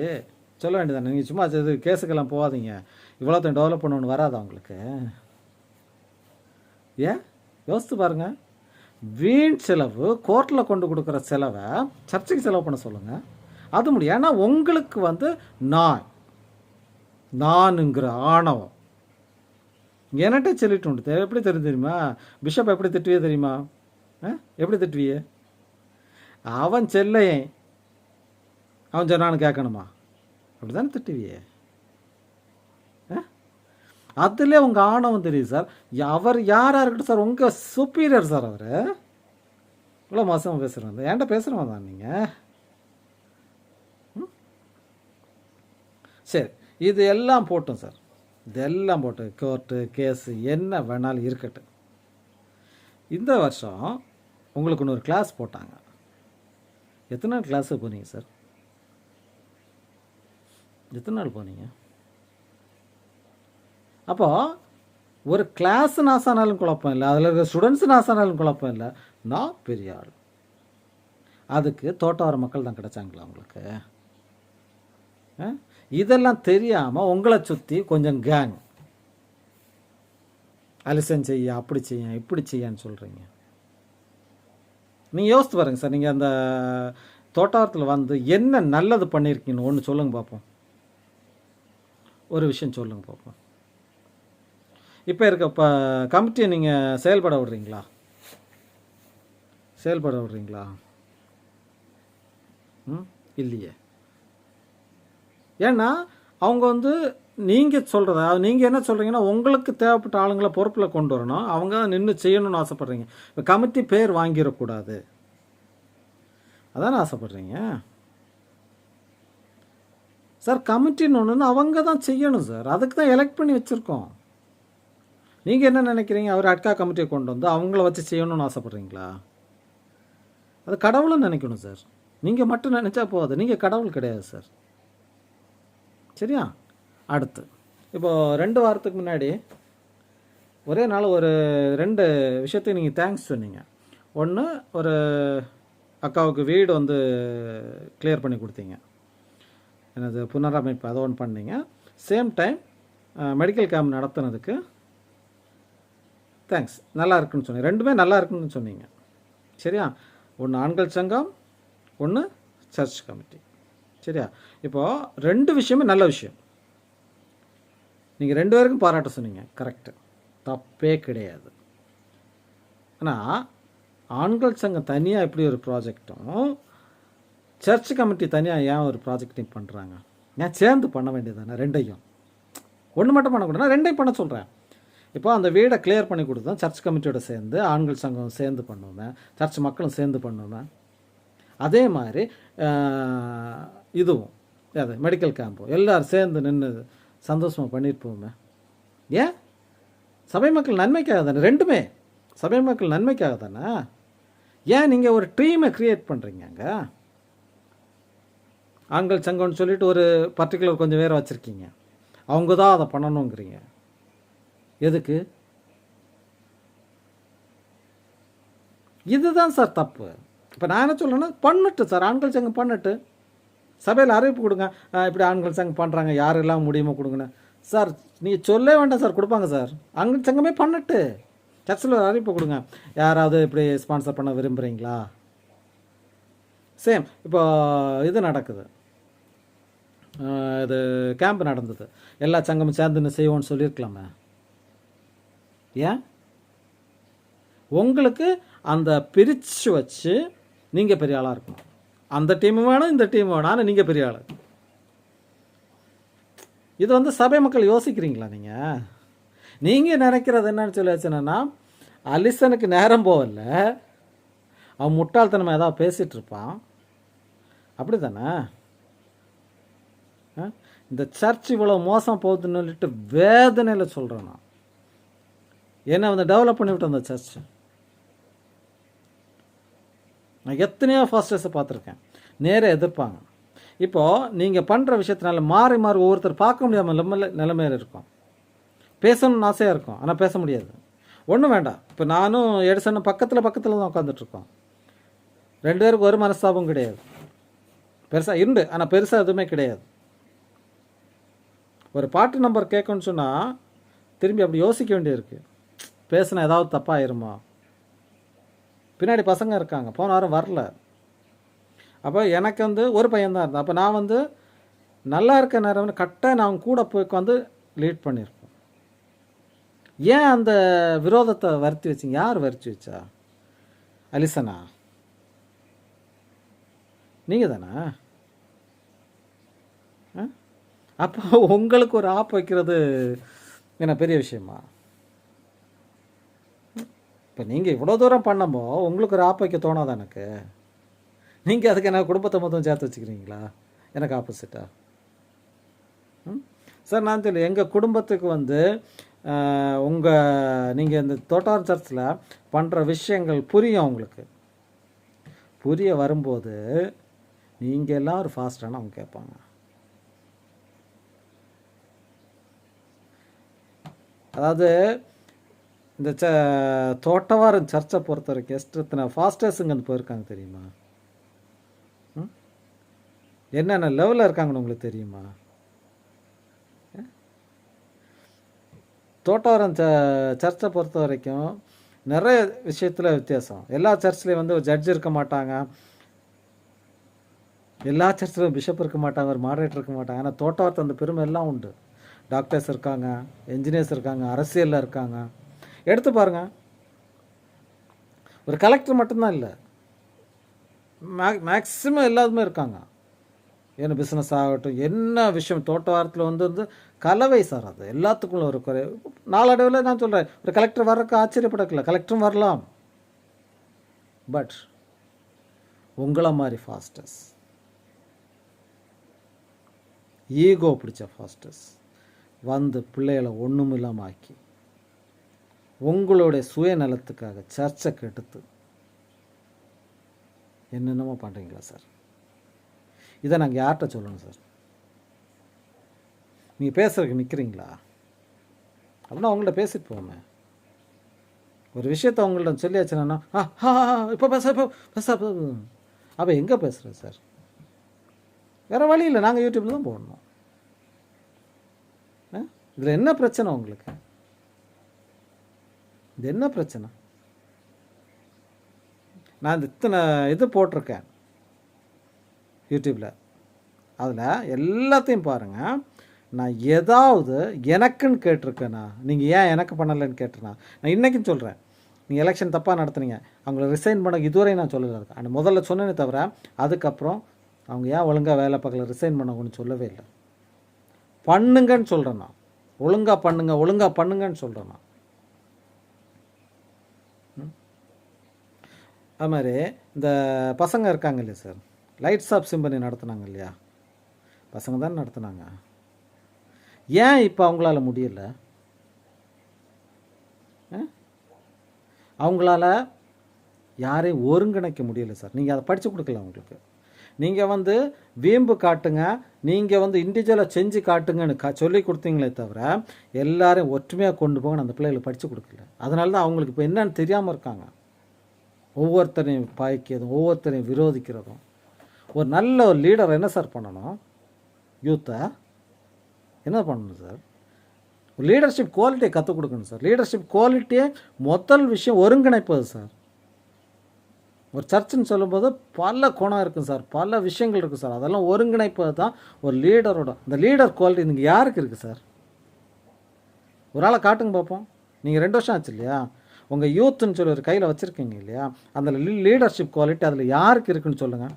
சொல்ல வேண்டியதானே, நீங்கள் சும்மா இது கேஸுக்கெல்லாம் போகாதீங்க, இவ்வளோத்தையும் டெவலப் பண்ணணுன்னு வராதா உங்களுக்கு? ஏன் யோசித்து பாருங்கள். வீண் செலவு, கோர்ட்டில் கொண்டு கொடுக்குற செலவை சர்ச்சுக்கு செலவு பண்ண சொல்லுங்கள். அது முடியும். ஏன்னா உங்களுக்கு வந்து நானுங்கிற ஆணவம் என்கிட்ட சொல்லிட்டு உண்டு. எப்படி தெரியுமா? பிஷப் எப்படி திட்டுவியே தெரியுமா? எப்படி திட்டுவியே? அவன் செல்லையன் அவன் சொன்னான்னு கேட்கணுமா? அப்படி தானே திட்டுவியே? அதுலேயே உங்கள் ஆணவம் தெரியுது சார். அவர் யாராக இருக்கட்டும் சார், உங்கள் சுப்பீரியர் சார். அவர் இவ்வளோ மாதமாக பேசுகிறேன், ஏன்டா பேசுகிறவன் தான் நீங்கள். சரி, இது எல்லாம் போட்டோம் சார், இதெல்லாம் போட்டு கோர்ட்டு கேஸு என்ன வேணாலும் இருக்கட்டும். இந்த வருஷம் உங்களுக்கு இன்னொரு கிளாஸ் போட்டாங்க. எத்தனை நாள் கிளாஸுக்கு போனீங்க சார்? எத்தனை நாள் போனீங்க? அப்போது ஒரு கிளாஸ் நாசானாலும் குழப்பம் இல்லை, அதில் இருக்கிற ஸ்டூடெண்ட்ஸு நாசானாலும் குழப்பம் இல்லை. நான் பெரிய ஆள். அதுக்கு தோட்டவார மக்கள் தான் கிடைச்சாங்களா உங்களுக்கு? இதெல்லாம் தெரியாமல் உங்களை சுற்றி கொஞ்சம் கேங் அலிசன் செய்ய, அப்படி செய்ய, இப்படி செய்யான்னு சொல்கிறீங்க. நீங்கள் யோசித்து பாருங்கள் சார். நீங்கள் அந்த தோட்டவாரத்தில் வந்து என்ன நல்லது பண்ணியிருக்கீங்கன்னு ஒன்று சொல்லுங்கள் பார்ப்போம். ஒரு விஷயம் சொல்லுங்கள் பார்ப்போம். இப்போ இருக்க கமிட்டியை நீங்கள் செயல்பட விடுறீங்களா? இல்லையே. ஏன்னா அவங்க வந்து நீங்கள் சொல்கிறதா, நீங்கள் என்ன சொல்கிறீங்கன்னா உங்களுக்கு தேவைப்பட்ட ஆளுங்களை பொறுப்பில் கொண்டு வரணும், அவங்க நின்று செய்யணும்னு ஆசைப்பட்றீங்க. இப்போ கமிட்டி பேர் வாங்கிடக்கூடாது, அதானே ஆசைப்பட்றீங்க சார். கமிட்டின்னு ஒன்று அவங்க தான் செய்யணும் சார், அதுக்கு தான் எலெக்ட் பண்ணி வச்சுருக்கோம். நீங்கள் என்ன நினைக்கிறீங்க? அவர் அட்கா கமிட்டியை கொண்டு வந்து அவங்கள வச்சு செய்யணும்னு ஆசைப்பட்றீங்களா? அது கடவுளும் நினைக்கணும் சார். நீங்கள் மட்டும் நினச்சா போகாது, நீங்கள் கடவுள் கிடையாது சார். சரியா? அடுத்து இப்போது 2 வாரத்துக்கு முன்னாடி ஒரே நாள் ஒரு 2 விஷயத்துக்கு நீங்கள் தேங்க்ஸ் சொன்னீங்க. ஒன்று, ஒரு அக்காவுக்கு வீடு வந்து கிளியர் பண்ணி கொடுத்தீங்க, எனது புனரமைப்பு, அதை ஒன்று பண்ணீங்க. சேம் டைம் மெடிக்கல் கேம்ப் நடத்துனதுக்கு தேங்க்ஸ், நல்லா இருக்குன்னு சொன்னீங்க. 2மே நல்லா இருக்குன்னு சொன்னீங்க. சரியா? ஒன்று ஆண்கள் சங்கம், ஒன்று சர்ச் கமிட்டி. சரியா? இப்போது 2 விஷயமே நல்ல விஷயம். நீங்கள் 2 பேருக்கும் பாராட்ட சொன்னீங்க, கரெக்டு, தப்பே கிடையாது. ஆனால் ஆண்கள் சங்கம் தனியாக இப்படி ஒரு ப்ராஜெக்டும், சர்ச் கமிட்டி தனியாக ஏன் ஒரு ப்ராஜெக்ட் டீம் பண்ணுறாங்க? ஏன் சேர்ந்து பண்ண வேண்டியது தானே? ரெண்டையும் ஒன்று மட்டும் பண்ணக்கூடாது, ரெண்டையும் பண்ண சொல்கிறேன். இப்போ அந்த வீடை கிளியர் பண்ணி கொடுத்தோம், சர்ச் கமிட்டியோட சேர்ந்து ஆண்கள் சங்கம் சேர்ந்து பண்ணுவேன், சர்ச் மக்களும் சேர்ந்து பண்ணுவேன். அதே மாதிரி இதுவும் அது மெடிக்கல் கேம்பும் எல்லோரும் சேர்ந்து நின்று சந்தோஷமாக பண்ணிட்டு போவோமே. ஏன்? சபை மக்கள் நன்மைக்காக தானே, ரெண்டுமே சபை மக்கள் நன்மைக்காக தானே. ஏன் நீங்கள் ஒரு டீமை க்ரியேட் பண்ணுறீங்க? அங்கே ஆண்கள் சங்கம்னு சொல்லிட்டு ஒரு பர்டிகுலர் கொஞ்சம் பேர் வச்சுருக்கீங்க, அவங்க தான் அதை பண்ணணுங்கிறீங்க. எதுக்கு? இதுதான் சார் தப்பு. இப்போ நான் என்ன சொல்கிறேன்னா, பண்ணட்டு சார், ஆண்கள் சங்கம் பண்ணட்டு, சபையில் அறிவிப்பு கொடுங்க, இப்படி ஆண்கள் சங்கம் பண்ணுறாங்க, யாரெல்லாம் முடியுமோ கொடுங்கண்ணே. சார் நீங்கள் சொல்ல வேண்டாம் சார், கொடுப்பாங்க சார். ஆண்கள் சங்கமே பண்ணட்டு, சர்ச்சில் ஒரு அறிவிப்பு கொடுங்க, யாராவது இப்படி ஸ்பான்சர் பண்ண விரும்புகிறீங்களா? சேம் இப்போ இது நடக்குது, இது கேம்ப் நடந்தது, எல்லா சங்கமும் சேர்ந்துன்னு செய்வோன்னு சொல்லியிருக்கலாமே. ஏன்? உங்களுக்கு அந்த பிரித்து வச்சு நீங்கள் பெரிய ஆளாக இருக்கணும். அந்த டீமும் வேணும், இந்த டீமும் வேணும், ஆனால் நீங்கள் பெரிய ஆள். இது வந்து சபை மக்கள் யோசிக்கிறீங்களா? நீங்கள் நினைக்கிறது என்னன்னு சொல்லி வச்சுன்னா, அலிசனுக்கு நேரம் போகல, அவன் முட்டாள்தனமாக ஏதாவது பேசிகிட்டு இருப்பான், அப்படி தானே? இந்த சர்ச் இவ்வளோ மோசம் போகுதுன்னு சொல்லிட்டு வேதனையில் சொல்கிறேன் நான். ஏன்னா வந்து டெவலப் பண்ணிவிட்டோம் அந்த சர்ச். நான் எத்தனையோ ஃபாஸ்டர்ஸை பார்த்துருக்கேன், நேராக எதிர்ப்பாங்க. இப்போது நீங்கள் பண்ணுற விஷயத்தினால மாறி மாறி ஒவ்வொருத்தர் பார்க்க முடியாமல் நிலைமையில் இருக்கும். பேசணும்னு ஆசையாக இருக்கும், ஆனால் பேச முடியாது. ஒன்றும் வேண்டாம், இப்போ நானும் எடிசனும் பக்கத்தில் தான் உட்காந்துட்ருக்கோம். ரெண்டு பேருக்கு ஒரு மனஸ்தாபம் கிடையாது, பெருசாக இருந்து, ஆனால் பெருசாக எதுவுமே கிடையாது. ஒரு பாட்டு நம்பர் கேட்கணும்னு சொன்னால் திரும்பி அப்படி யோசிக்க வேண்டியிருக்கு, பேசினா ஏதாவது தப்பாயிருமா? பின்னாடி பசங்க இருக்காங்க, போன வாரம் வரல. அப்போ எனக்கு வந்து ஒரு பையன்தான் இருந்தேன். அப்போ நான் வந்து நல்லா இருக்க நேரம் கரெக்டாக நான் கூட போய் வந்து லீட் பண்ணியிருப்பேன். ஏன் அந்த விரோதத்தை வருத்தி வச்சிங்க? யார் வருத்தி வச்சா? அலிசனா? நீங்கள் தானே? அப்போ உங்களுக்கு ஒரு ஆப் வைக்கிறது என்ன பெரிய விஷயமா? இப்போ நீங்கள் இவ்வளோ தூரம் பண்ணமோ உங்களுக்கு ஒரு ஆப் வைக்க தோணாதா? எனக்கு நீங்கள் அதுக்கு என்ன குடும்பத்தை மொத்தம் சேர்த்து வச்சுக்கிறீங்களா? எனக்கு ஆப்போசிட்டா? சார் நான் சொல்லி எங்கள் குடும்பத்துக்கு வந்து நீங்கள் இந்த தோட்டார் சர்ச்சில் பண்ணுற விஷயங்கள் புரியும். உங்களுக்கு புரிய வரும்போது நீங்கள் எல்லாம் ஒரு ஃபாஸ்டான அவங்க கேட்பாங்க. அதாவது இந்த தோட்டவாரம் சர்ச்சை பொறுத்த வரைக்கும் எத்தனை ஃபாஸ்டர்ஸுங்க வந்து போயிருக்காங்க தெரியுமா? என்னென்ன லெவலில் இருக்காங்கன்னு உங்களுக்கு தெரியுமா? தோட்டவாரம் சர்ச்சை பொறுத்த வரைக்கும் நிறைய விஷயத்தில் வித்தியாசம். எல்லா சர்ச்லேயும் வந்து ஒரு ஜட்ஜ் இருக்க மாட்டாங்க, எல்லா சர்ச்சிலும் பிஷப் இருக்க மாட்டாங்க, ஒரு மாடரேட்டர் இருக்க மாட்டாங்க. ஆனால் தோட்டவாரத்து அந்த பெருமை எல்லாம் உண்டு. டாக்டர்ஸ் இருக்காங்க, என்ஜினியர்ஸ் இருக்காங்க, அரசியலில் இருக்காங்க. எடுத்து பாருங்கள், ஒரு கலெக்டர் மட்டும்தான் இல்லை, மேக்ஸிமம் எல்லாருமே இருக்காங்க. ஏன்னா பிஸ்னஸ் ஆகட்டும், என்ன விஷயம் தோட்டவாரத்தில் வந்து கலவை சார், அது எல்லாத்துக்குள்ள ஒரு குறை. நாளடைவில் நான் சொல்கிறேன், ஒரு கலெக்டர் வர்றதுக்கு ஆச்சரியப்படக்கல, கலெக்டரும் வரலாம். பட் உங்களை மாதிரி ஃபாஸ்டர்ஸ், ஈகோ பிடிச்ச ஃபாஸ்டர்ஸ் வந்து பிள்ளைகளை ஒன்றும் இல்லாமல் ஆக்கி உங்களுடைய சுயநலத்துக்காக சர்ச்சை கெடுத்து என்னென்னமோ பண்ணுறீங்களா சார்? இதை நாங்கள் யார்கிட்ட சொல்லணும் சார்? நீங்கள் பேசுறதுக்கு நிற்கிறீங்களா? அப்படின்னா அவங்கள்ட்ட பேசிட்டு போவோமே. ஒரு விஷயத்த அவங்கள்ட்ட சொல்லியாச்சுன்னா இப்போ பேச அப்போ எங்கே பேசுகிறேன் சார்? வேறு வழி இல்லை, நாங்கள் யூடியூப்பில் தான் போடணும். இதில் என்ன பிரச்சனை உங்களுக்கு? இது என்ன பிரச்சனை? நான் இத்தனை இது போட்டிருக்கேன் யூடியூப்பில், அதில் எல்லாத்தையும் பாருங்கள். நான் ஏதாவது எனக்குன்னு கேட்டிருக்கேண்ணா, நீங்கள் ஏன் எனக்கு பண்ணலைன்னு கேட்டேண்ணா. நான் இன்றைக்கும் சொல்கிறேன், நீங்கள் எலெக்ஷன் தப்பாக நடத்துனீங்க, அவங்கள ரிசைன் பண்ண இதுவரை நான் சொல்லலை. ஆனால் முதல்ல சொன்னேனே தவிர அதுக்கப்புறம் அவங்க ஏன் ஒழுங்காக வேலை பார்க்கல, ரிசைன் பண்ண சொல்லவே இல்லை. பண்ணுங்கன்னு சொல்கிறேன் நான், ஒழுங்காக பண்ணுங்கன்னு சொல்கிறேன் நான். அது மாதிரி இந்த பசங்க இருக்காங்க இல்லையா சார், லைட்ஸ் ஆஃப் சிம்பனி நடத்துனாங்க இல்லையா, பசங்க தான் நடத்துனாங்க. ஏன் இப்போ அவங்களால முடியல? அவங்களால யாரையும் ஒருங்கிணைக்க முடியல சார். நீங்கள் அதை படித்து கொடுக்கல அவங்களுக்கு. நீங்கள் வீம்பு காட்டுங்க, நீங்கள் இண்டிவிஜுவலாக செஞ்சு காட்டுங்கன்னு சொல்லி கொடுத்தீங்களே தவிர எல்லாரையும் ஒற்றுமையாக கொண்டு போங்கன்னு அந்த பிள்ளைகளுக்கு படித்து கொடுக்கல. அதனால தான் அவங்களுக்கு இப்போ என்னன்னு தெரியாமல் இருக்காங்க. ஒவ்வொருத்தரையும் பாய்க்கிறதும் ஒவ்வொருத்தரையும் விரோதிக்கிறதும். ஒரு நல்ல ஒரு லீடர் என்ன சார் பண்ணணும்? யூத்தை என்ன பண்ணணும் சார்? லீடர்ஷிப் குவாலிட்டியை கற்றுக் கொடுக்கணும் சார். லீடர்ஷிப் குவாலிட்டியே முதல் விஷயம் ஒருங்கிணைப்பது சார். ஒரு சர்ச்சுன்னு சொல்லும்போது பல குணம் இருக்கும் சார், பல விஷயங்கள் இருக்குது சார். அதெல்லாம் ஒருங்கிணைப்பது தான் ஒரு லீடரோட. இந்த லீடர் குவாலிட்டி நீங்கள் யாருக்கு இருக்குது சார்? ஒரு ஆளை காட்டுங்க பார்ப்போம். நீங்கள் 2 வருஷம் ஆச்சு இல்லையா, உங்கள் யூத்துன்னு சொல்லி ஒரு கையில் வச்சுருக்கீங்க இல்லையா, அந்த லீடர்ஷிப் குவாலிட்டி அதில் யாருக்கு இருக்குன்னு சொல்லுங்கள்.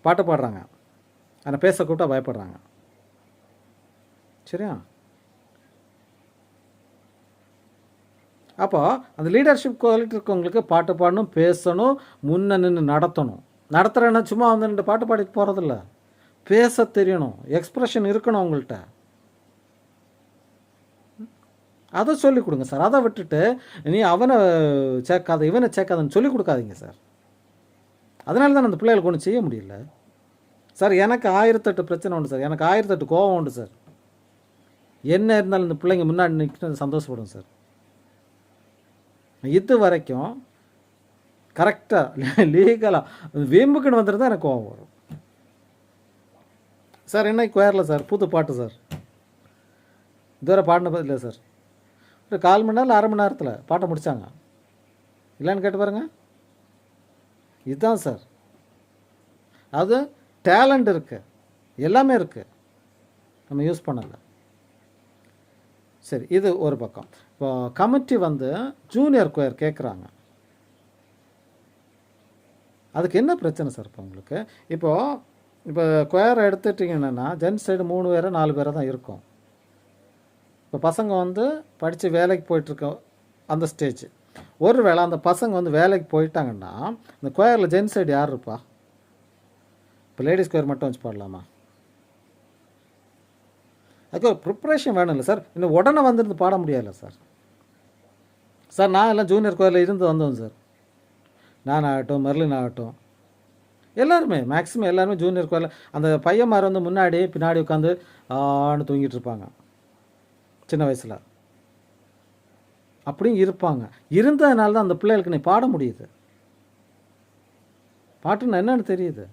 பாட்டு பாடுறாங்க, ஆனால் பேச கூப்பிட்டா பயப்படுறாங்க. சரியா? அப்போ அந்த லீடர்ஷிப் குவாலிட்டி இருக்கவங்களுக்கு பாட்டு பாடணும், பேசணும், முன்ன நின்று நடத்தணும். நடத்துகிறேன்னா சும்மா நின்று பாட்டு பாடிட்டு போகிறதில்ல, பேச தெரியணும், எக்ஸ்ப்ரெஷன் இருக்கணும் அவங்கள்ட்ட. அதை சொல்லிக் கொடுங்க சார். அதை விட்டுட்டு நீ அவனை சேர்க்காத இவனை சேர்க்காதன்னு சொல்லிக் கொடுக்காதீங்க சார். அதனால தான் அந்த பிள்ளைகளுக்கு ஒன்றும் செய்ய முடியல சார். எனக்கு 1008 பிரச்சனை உண்டு சார், எனக்கு 1008 கோபம் உண்டு சார். என்ன இருந்தாலும் இந்த பிள்ளைங்க முன்னாடி நிற்கிறது சந்தோஷப்படும் சார். இது வரைக்கும் கரெக்டாக லீகலாக வீம்புக்குன்னு வந்துட்டு தான் எனக்கு கோபம் வரும் சார். என்ன குயரில் சார் புது பாட்டு சார், இதுவரை பாடினது இல்லை சார். ஒரு 1/4 மணி நேரம் 1/2 மணி நேரத்தில் பாட்டை முடித்தாங்க. இல்லைன்னு கேட்டு பாருங்க. இதுதான் சார். அது டேலண்ட் இருக்குது, எல்லாமே இருக்குது, நம்ம யூஸ் பண்ணலை. சரி, இது ஒரு பக்கம். இப்போ கமிட்டி ஜூனியர் கொயர் கேட்குறாங்க. அதுக்கு என்ன பிரச்சனை சார்? இப்போ உங்களுக்கு இப்போ கொயரை எடுத்துட்டிங்கன்னா ஜென்ஸ் சைடு 3 பேர் 4 பேரை தான் இருக்கும். இப்போ பசங்க படித்து வேலைக்கு போயிட்டுருக்க அந்த ஸ்டேஜ். ஒரு வேளை அந்த பசங்க வேலைக்கு போயிட்டாங்கன்னா இந்த கொயரில் ஜென்ஸ் சைடு யார் இருப்பா? இப்போ லேடிஸ் கொயர் மட்டும் வச்சு பாடலாமா? அதுக்கு ஒரு ப்ரிப்ரேஷன் வேணும் இல்லை சார். இன்னும் உடனே வந்துருந்து பாட முடியாதுல்ல சார். சார் நான் எல்லாம் ஜூனியர் கோயிலில் இருந்து வந்தோம் சார். நான் ஆகட்டும், மெர்லின் ஆகட்டும், எல்லாருமே மேக்ஸிமம் எல்லாருமே ஜூனியர் கோயிலில் அந்த பையன்மார் முன்னாடி பின்னாடி உட்காந்து ஆன்னு தூங்கிட்டு இருப்பாங்க சின்ன வயசில். அப்படியும் இருப்பாங்க. இருந்ததுனால தான் அந்த பிள்ளைகளுக்கு நீ பாட முடியுது. பாட்டுன்னு என்னன்னு தெரியுது.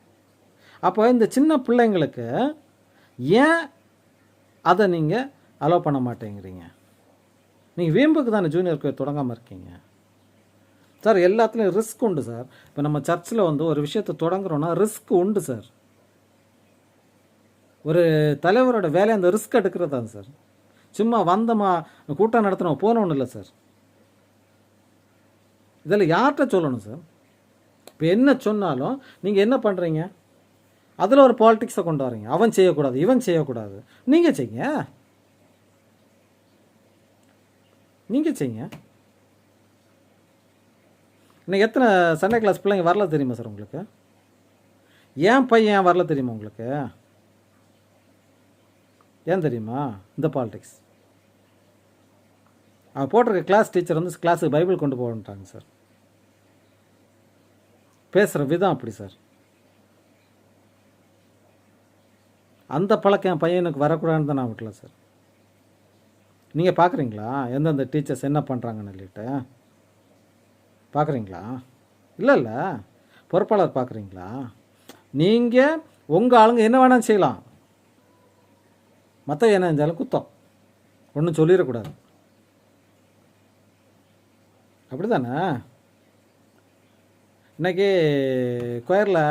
அப்போ இந்த சின்ன பிள்ளைங்களுக்கு ஏன் அதை நீங்கள் அலோவ் பண்ண மாட்டேங்கிறீங்க? நீங்கள் வீம்புக்கு தானே ஜூனியர் கோயில் தொடங்காமல் இருக்கீங்க சார். எல்லாத்துலேயும் ரிஸ்க் உண்டு சார். இப்போ நம்ம சர்ச்சில் ஒரு விஷயத்தை தொடங்குறோன்னா ரிஸ்க் உண்டு சார். ஒரு தலைவரோட வேலை அந்த ரிஸ்க் எடுக்கிறது தான் சார். சும்மா வந்தோமா கூட்டம் நடத்தினோம் போனோன்னு இல்லை சார். இதில் யார்கிட்ட சொல்லணும் சார்? இப்போ என்ன சொன்னாலும் நீங்கள் என்ன பண்ணுறீங்க? அதில் ஒரு பாலிட்டிக்ஸை கொண்டு வரீங்க. அவன் செய்யக்கூடாது, இவன் செய்யக்கூடாது. நீங்கள் செய்யுங்க, நீங்கள் செய்யுங்க. இன்னைக்கு எத்தனை சண்டே கிளாஸ் பிள்ளைங்க வரல தெரியுமா சார் உங்களுக்கு? ஏன் பையன் ஏன் வரல தெரியுமா உங்களுக்கு? ஏன் தெரியுமா? இந்த பாலிடிக்ஸ். அவன் போட்டிருக்க கிளாஸ் டீச்சர் கிளாஸுக்கு பைபிள் கொண்டு போகட்டாங்க சார். பேசுகிற விதம் அப்படி சார். அந்த பழக்கம் என் பையனுக்கு வரக்கூடாதுன்னு தான் நான் விட்டல சார். நீங்கள் பார்க்குறீங்களா எந்தெந்த டீச்சர்ஸ் என்ன பண்ணுறாங்கன்னு சொல்லிட்டு பார்க்குறீங்களா? இல்லை பொறுப்பாளர் பார்க்குறீங்களா? நீங்கள் உங்கள் ஆளுங்க என்ன வேணாலும் செய்யலாம், மற்ற என்ன செஞ்சாலும் குத்தம், ஒன்றும் சொல்லிடக்கூடாது. அப்படி தானே? இன்றைக்கி கொயரில்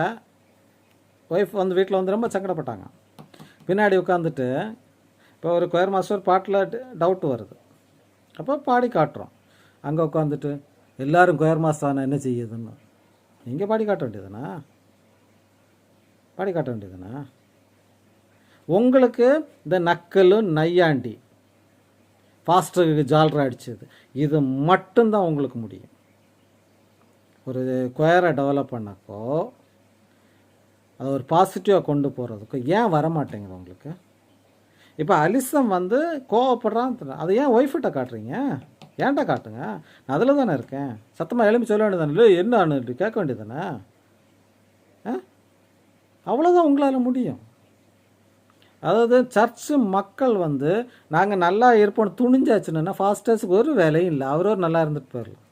ஒய்ஃப் வீட்டில் ரொம்ப சங்கடப்பட்டாங்க. பின்னாடி உட்காந்துட்டு இப்போ ஒரு கொயர் மாஸ்டர் பாட்டில் டவுட் வருது. அப்போ பாடி காட்டுறோம். அங்கே உட்காந்துட்டு எல்லாரும் கொயர் மாஸ்டர் ஆனால் என்ன செய்யுதுன்னு. நீங்கள் பாடி காட்ட வேண்டியதுண்ணா, பாடி காட்ட வேண்டியதுண்ணா. உங்களுக்கு இந்த நக்கலு நையாண்டி ஃபாஸ்டருக்கு ஜால்ரா அடிச்சது இது மட்டும்தான் உங்களுக்கு முடியும். ஒரு கொயரை டெவலப் பண்ணக்கோ அதை ஒரு பாசிட்டிவாக கொண்டு போகிறதுக்கோ ஏன் வரமாட்டேங்குது உங்களுக்கு? இப்போ அலிசம் வந்து கோவப்படுறான், அதை ஏன் ஒய்ஃப்கிட்ட காட்டுறீங்க? ஏன்டா காட்டுங்க, நான் அதில் தானே இருக்கேன். சத்தமாக எழுப்பி சொல்ல வேண்டியதானே, இல்லை என்ன கேட்க வேண்டியதானே. அவ்வளோதான் உங்களால் முடியும். அதாவது சர்ச்சு மக்கள் வந்து நாங்கள் நல்லா இருப்போம் துணிஞ்சாச்சுன்னா ஃபாஸ்டர்ஸுக்கு ஒரு வேலையும் இல்லை, அவரோர் நல்லா இருந்துட்டு போயிடலாம்.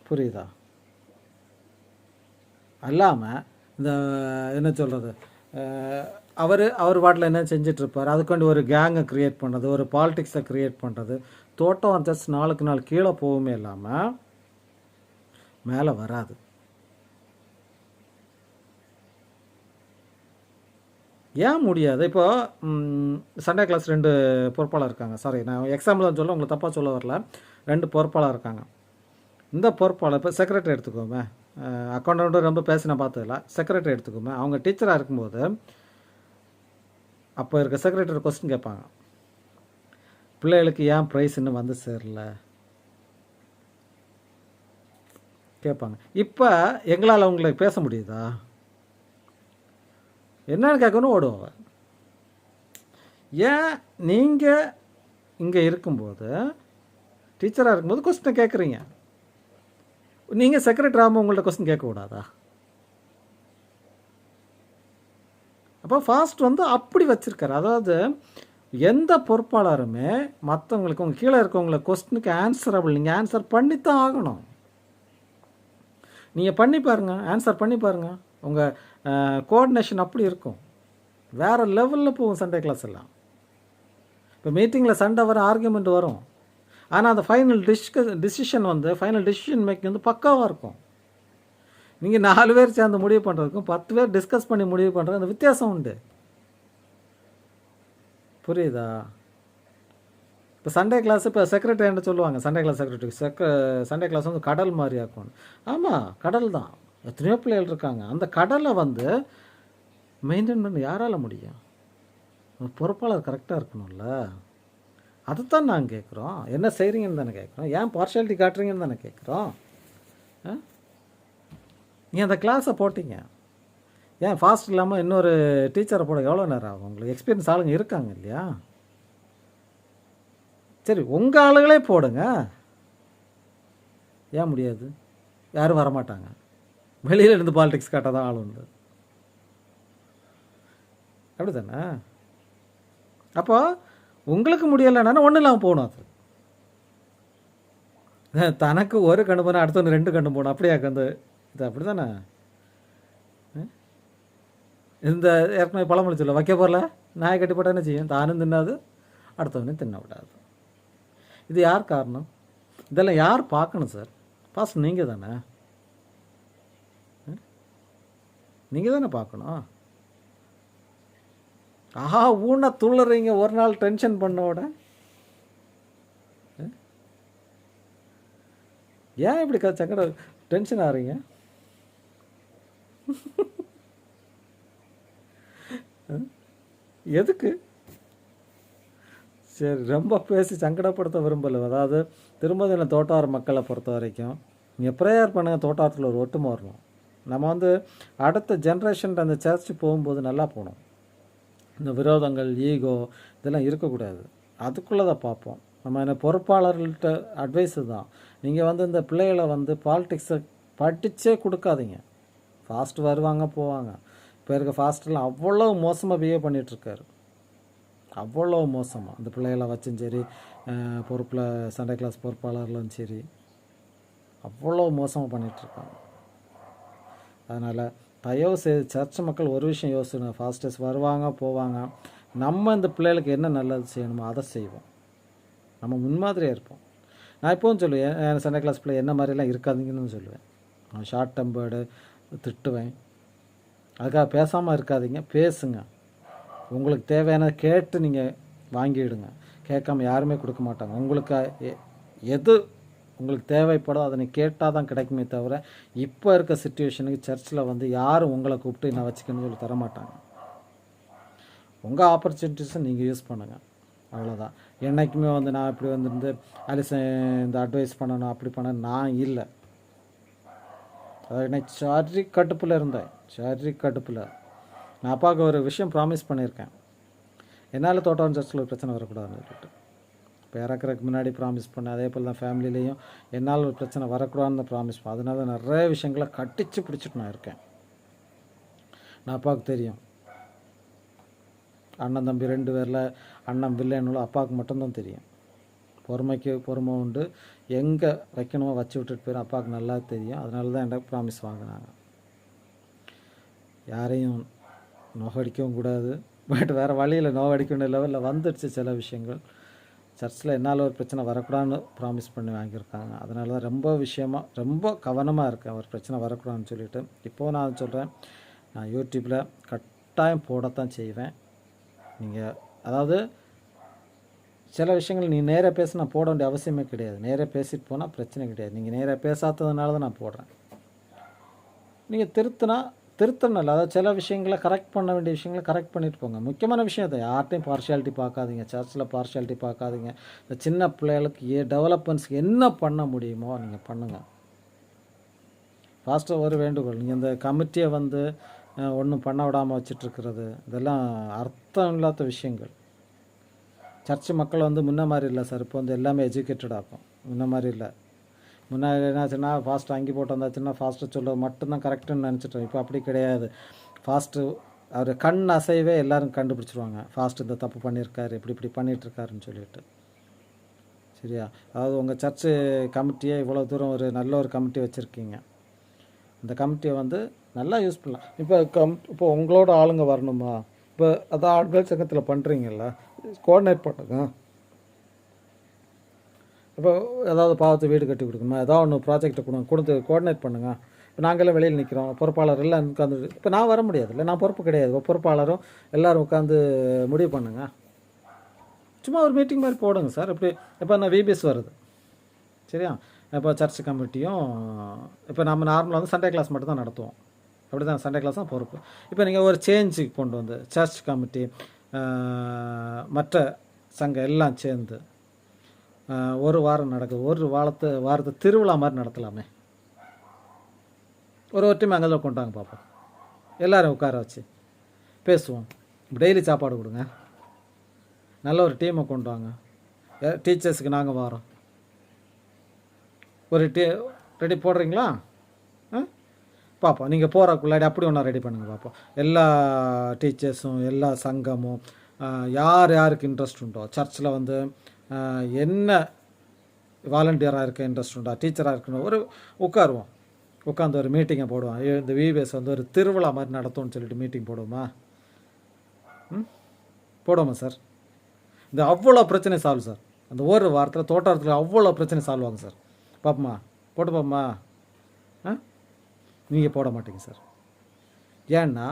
புரியுதா? அல்லாமல் இந்த என்ன சொல்கிறது, அவர் வாட்டில் என்ன செஞ்சிட்ருப்பார், அதுக்காண்டி ஒரு கேங்கை க்ரியேட் பண்ணுறது, ஒரு பாலிட்டிக்ஸை க்ரியேட் பண்ணுறது, தோட்டம் ஜஸ்ட் நாளுக்கு நாள் கீழே போகவுமே இல்லாமல் மேலே வராது. ஏன் முடியாது? இப்போது சண்டே கிளாஸ் 2 பொறுப்பாளர் இருக்காங்க. சாரி, நான் எக்ஸாம்பிள் தான் சொல்ல, உங்களுக்கு தப்பாக சொல்ல வரல. 2 பொறுப்பாளர் இருக்காங்க. இந்த பொறுப்பாளர் இப்போ செக்ரட்டரி எடுத்துக்கோமே, அக்கௌண்டண்ட்டு ரொம்ப பேசி நான் பார்த்ததில்ல. செக்ரட்டரி எடுத்துக்கோமே, அவங்க டீச்சராக இருக்கும்போது அப்போ இருக்க செக்ரட்டரி கொஸ்டின் கேட்பாங்க, பிள்ளைகளுக்கு ஏன் ப்ரைஸ் இன்னும் வந்து சேரல கேட்பாங்க. இப்போ எங்களால் அவங்களுக்கு பேச முடியுதா? என்னன்னு கேட்கணும் ஓடுவாங்க. ஏன் நீங்கள் இங்கே இருக்கும்போது டீச்சராக இருக்கும்போது கொஸ்டினை கேட்குறீங்க, நீங்கள் செக்ரட்டரி ஆகாமல் உங்கள்ட்ட கொஸ்டின் கேட்கக்கூடாதா? அப்போ ஃபாஸ்ட் வந்து அப்படி வச்சுருக்காரு. அதாவது எந்த பொறுப்பாளருமே மற்றவங்களுக்கு உங்கள் கீழே இருக்கவங்கள கொஸ்டினுக்கு ஆன்சரபிள், நீங்கள் ஆன்சர் பண்ணித்தான் ஆகணும். நீங்கள் பண்ணி பாருங்கள், ஆன்சர் பண்ணி பாருங்கள், உங்கள் கோஆர்டினேஷன் அப்படி இருக்கும், வேறு லெவலில் போகும் சண்டே கிளாஸ் எல்லாம். இப்போ மீட்டிங்கில் சண்டை வரும், ஆர்கியூமெண்ட் வரும், ஆனால் அந்த ஃபைனல் டிசிஷன் வந்து ஃபைனல் டிசிஷன் மேக்கிங் வந்து பக்காவாக இருக்கும். நீங்கள் 4 பேர் சேர்ந்து முடிவு பண்ணுறதுக்கும் 10 பேர் டிஸ்கஸ் பண்ணி முடிவு பண்ணுறது அந்த வித்தியாசம் உண்டு. புரியுதா? இப்போ சண்டே கிளாஸ் இப்போ செக்ரட்டரி என்ன சொல்லுவாங்க, Sunday class secretary Sunday class வந்து கடல் மாதிரி ஆக்கும். ஆமாம், கடல் தான், எத்தனையோ பிள்ளைகள் இருக்காங்க. அந்த கடலை வந்து மெயின்டைன் பண்ண யாரால் முடியும்? பொறுப்பாளர் கரெக்டாக இருக்கணும்ல. அதுதான் நாங்கள் கேட்குறோம். என்ன செய்கிறீங்கன்னு தானே கேட்குறோம், ஏன் பார்ஷியாலிட்டி காட்டுறீங்கன்னு தானே கேட்குறோம். நீங்கள் அந்த கிளாஸை போட்டிங்க, ஏன் ஃபாஸ்ட் இல்லாமல் இன்னொரு டீச்சரை போட எவ்வளோ நேரம் ஆகும்? உங்களுக்கு எக்ஸ்பீரியன்ஸ் ஆளுங்க இருக்காங்க இல்லையா? சரி, உங்கள் ஆளுகளே போடுங்க, ஏன் முடியாது? யாரும் வரமாட்டாங்க, வெளியில் இருந்து பாலிடிக்ஸ் காட்ட தான் ஆள் உண்டு. அப்படி தானே? அப்போ உங்களுக்கு முடியலைன்னா ஒன்றும் இல்லாமல் போகணும். அது தனக்கு ஒரு கண்ணு போனால் அடுத்த 2 கண்ணு போகணும், அப்படியா? வந்து இது அப்படி தானே? இந்த ஏற்கனவே பழமொழி சொல்ல, வைக்க போகல நாயை கட்டி போட்டால் என்ன செய்யும்? தானும் தின்னாது, அடுத்தவனையும் தின்ன விடாது. இது யார் காரணம்? இதெல்லாம் யார் பார்க்கணும் சார்? பாஸ் நீங்கள் தானே, நீங்கள் தானே பார்க்கணும். ஆஹா ஊனா துள்ளுறீங்க ஒரு நாள் டென்ஷன் பண்ணோட. ஏன் இப்படி சங்கட டென்ஷன் ஆகிறீங்க? எதுக்கு? சரி, ரொம்ப பேசி சங்கடப்படுத்த விரும்பலை. அதாவது திருமதியில் தோட்டார மக்களை பொறுத்த வரைக்கும் நீங்கள் ப்ரேயர் பண்ணுங்கள், தோட்டாரத்தில் ஒரு ஒட்டுமை வரணும். நம்ம வந்து அடுத்த ஜென்ரேஷன் அந்த சர்ச்சு போகும்போது நல்லா போகணும். இந்த விரோதங்கள், ஈகோ இதெல்லாம் இருக்கக்கூடாது. அதுக்குள்ளே தான் பார்ப்போம். நம்ம என்ன பொறுப்பாளர்கள்ட்ட அட்வைஸு தான், நீங்கள் வந்து இந்த பிள்ளைகளை வந்து பாலிடிக்ஸை படித்தே கொடுக்காதீங்க. ஃபாஸ்ட் வருவாங்க போவாங்க. இப்போ இருக்க ஃபாஸ்ட்டெல்லாம் அவ்வளோ மோசமாக பிஹேவ் பண்ணிகிட்ருக்காரு, அவ்வளோ மோசமாக. அந்த பிள்ளைகளை வச்சும் சரி, பொறுப்பில் சண்டே கிளாஸ் பொறுப்பாளர்களும் சரி, அவ்வளோ மோசமாக பண்ணிகிட்ருக்காங்க. அதனால் தயவு செய்து சர்ச் மக்கள் ஒரு விஷயம் யோசிக்கணும், ஃபாஸ்டர்ஸ் வருவாங்க போவாங்க, நம்ம இந்த பிள்ளைகளுக்கு என்ன நல்லது செய்யணுமோ அதை செய்வோம், நம்ம முன்மாதிரியாக இருப்போம். நான் இப்போவும் சொல்லுவேன், சண்டே கிளாஸ் பிள்ளை என்ன மாதிரிலாம் இருக்காதீங்கன்னு சொல்லுவேன். நான் ஷார்ட் டெம்பர்டு திட்டுவேன், அதுக்காக பேசாமல் இருக்காதீங்க, பேசுங்க. உங்களுக்கு தேவையான கேட்டு நீங்கள் வாங்கிவிடுங்க. கேட்காம யாருமே கொடுக்க மாட்டாங்க. உங்களுக்கு எது உங்களுக்கு தேவைப்படும், அதனை கேட்டால் தான் கிடைக்குமே தவிர இப்போ இருக்க சுச்சுவேஷனுக்கு சர்ச்சில் வந்து யாரும் உங்களை கூப்பிட்டு நான் வச்சுக்கணும்னு சொல்லி தரமாட்டாங்க. உங்கள் ஆப்பர்ச்சுனிட்டிஸை நீங்கள் யூஸ் பண்ணுங்கள், அவ்வளோதான். என்றைக்குமே வந்து நான் இப்படி வந்துருந்து அலிசன் இந்த அட்வைஸ் பண்ணணும் அப்படி பண்ண நான் இல்லை. அதாவது எனக்கு சரி கடுப்பில் இருந்தேன், சரி கடுப்பில். நான் அப்பாவுக்கு ஒரு விஷயம் ப்ராமிஸ் பண்ணியிருக்கேன், என்னால் தோட்டம் சர்ச்சில் ஒரு பிரச்சனை வரக்கூடாதுன்னு சொல்லிட்டு. இப்போ இறக்குறதுக்கு முன்னாடி ப்ராமிஸ் பண்ணேன். அதே போல் தான் ஃபேமிலியிலையும் என்னால் ஒரு பிரச்சனை வரக்கூடாதுன்னு ப்ராமிஸ் பண்ணேன். அதனால நிறைய விஷயங்களை கட்டிச்சு பிடிச்சிட்டு நான் இருக்கேன். நான் அப்பாவுக்கு தெரியும், அண்ணன் தம்பி 2 பேரில் அண்ணன் வில்லைன்னு அப்பாவுக்கு மட்டும்தான் தெரியும். பொறுமைக்கு பொறுமை உண்டு, எங்கே வைக்கணுமோ வச்சு விட்டுட்டு போயிடும், அப்பாவுக்கு நல்லா தெரியும். அதனால தான் என்கிட்ட ப்ராமிஸ் வாங்கினாங்க. யாரையும் நோகடிக்கவும் கூடாது, பட் வேறு வழியில் நோகடிக்கணும் லெவலில் வந்துடுச்சு சில விஷயங்கள். சர்ச்சில் என்னால் ஒரு பிரச்சனை வரக்கூடாதுன்னு ப்ராமிஸ் பண்ணி வாங்கியிருக்காங்க. அதனால தான் ரொம்ப கவனமாக இருக்கேன், ஒரு பிரச்சனை வரக்கூடாதுன்னு சொல்லிவிட்டு. இப்போது நான் சொல்கிறேன், நான் யூடியூப்பில் கட்டாயம் போடத்தான் செய்வேன். நீங்கள் அதாவது சில விஷயங்கள் நீ நேராக பேச நான் போட வேண்டிய அவசியமே கிடையாது. நேராக பேசிட்டு போனால் பிரச்சனை கிடையாது. நீங்கள் நேராக பேசாததுனால தான் நான் போடுறேன். நீங்கள் திருத்தணும் இல்லை, அதாவது சில விஷயங்களை கரெக்ட் பண்ண வேண்டிய விஷயங்களை கரெக்ட் பண்ணிட்டு போங்க. முக்கியமான விஷயம் அதை யார்ட்டையும் பார்ஷியாலிட்டி பார்க்காதீங்க, சர்ச்சில் பார்ஷியாலிட்டி பார்க்காதீங்க. இந்த சின்ன பிள்ளைகளுக்கு டெவலப்மெண்ட்ஸ்க்கு என்ன பண்ண முடியுமோ நீங்கள் பண்ணுங்கள். ஃபாஸ்ட்டாக ஒரு வேண்டுகோள், நீங்கள் இந்த கமிட்டியை வந்து ஒன்றும் பண்ண விடாமல் வச்சிட்ருக்கிறது இதெல்லாம் அர்த்தம் இல்லாத விஷயங்கள். சர்ச்சு மக்கள் வந்து முன்ன மாதிரி இல்லை சார், இப்போ வந்து எல்லாமே எஜுகேட்டட் ஆகும். முன்ன மாதிரி இல்லை. முன்னாடி என்னாச்சுன்னா ஃபாஸ்ட்டு அங்கி போட்டு வந்தாச்சுன்னா ஃபாஸ்ட்டு சொல்கிறது மட்டும்தான் கரெக்டுன்னு நினச்சிட்டோம். இப்போ அப்படி கிடையாது. ஃபாஸ்ட்டு அவர் கண் அசைவே எல்லோரும் கண்டுபிடிச்சிருவாங்க, ஃபாஸ்ட்டு இந்த தப்பு பண்ணியிருக்காரு, இப்படி பண்ணிகிட்ருக்காருன்னு சொல்லிட்டு. சரியா? அதாவது உங்கள் சர்ச்சு கமிட்டியை இவ்வளோ தூரம் ஒரு நல்ல ஒரு கமிட்டி வச்சுருக்கீங்க, இந்த கமிட்டியை வந்து நல்லா யூஸ் பண்ணலாம். இப்போ உங்களோட ஆளுங்க வரணுமா, இப்போ அதான் ஆட்கள் சங்கத்தில் பண்ணுறீங்கல்ல, கோஆர்டினேட் பண்ணுங்க. இப்போ ஏதாவது பாவத்தை வீடு கட்டி கொடுக்கணுமா, ஏதாவது ஒன்று ப்ராஜெக்டை கொடுத்து கோஆர்டினேட் பண்ணுங்கள். இப்போ நாங்கள்லாம் வெளியில் நிற்கிறோம், பொறுப்பாளர் எல்லாம் உட்காந்து, இப்போ நான் வர முடியாது இல்லை, நான் பொறுப்பு கிடையாது. இப்போ பொறுப்பாளரும் எல்லோரும் உட்காந்து முடிவு பண்ணுங்க. சும்மா ஒரு மீட்டிங் மாதிரி போடுங்க சார். இப்போ நான் விபிஎஸ் வருது, சரியா? இப்போ சர்ச் கமிட்டியும் இப்போ நம்ம நார்மலாக வந்து சண்டே கிளாஸ் மட்டும் தான் நடத்துவோம். அப்படி தான், சண்டே கிளாஸ் தான் பொறுப்பு. இப்போ நீங்கள் ஒரு சேஞ்சுக்கு கொண்டு வந்து சர்ச் கமிட்டி மற்ற சங்கம் எல்லாம் சேர்ந்து ஒரு வாரம் நடக்குது, ஒரு வாரத்தை திருவிழா மாதிரி நடத்தலாமே. ஒரு டீம் அங்கே கொண்டு வாங்க பார்ப்போம், எல்லோரும் உட்கார வச்சு பேசுவோம். டெய்லி சாப்பாடு கொடுங்க, நல்ல ஒரு டீமை கொண்டு வாங்க. டீச்சர்ஸுக்கு நாங்கள் வரோம், ஒரு ரெடி போடுறீங்களா? பார்ப்போம். நீங்கள் போகிறக்குள்ளாடி அப்படி ஒன்றா ரெடி பண்ணுங்கள் பார்ப்போம். எல்லா டீச்சர்ஸும் எல்லா சங்கமும் யாருக்கு இன்ட்ரெஸ்ட் உண்டோ, சர்ச்சில் வந்து என்ன வாலண்டியராக இருக்க இன்ட்ரெஸ்ட் உண்டோ, டீச்சராக இருக்கணும், ஒரு உட்காருவோம், உட்காந்து ஒரு மீட்டிங்கை போடுவோம். இந்த விபிஎஸ் வந்து ஒரு திருவிழா மாதிரி நடத்தும்னு சொல்லிட்டு மீட்டிங் போடுவோமா? போடுவோமா சார்? இந்த அவ்வளோ பிரச்சனை சால்வ் சார். அந்த ஒரு வாரத்தில் தோட்டத்தில் அவ்வளோ பிரச்சனை சால்வ் ஆகும் சார். பாப்பமா, போட்டு பாப்பமா. நீங்கள் போட மாட்டீங்க சார். ஏன்னா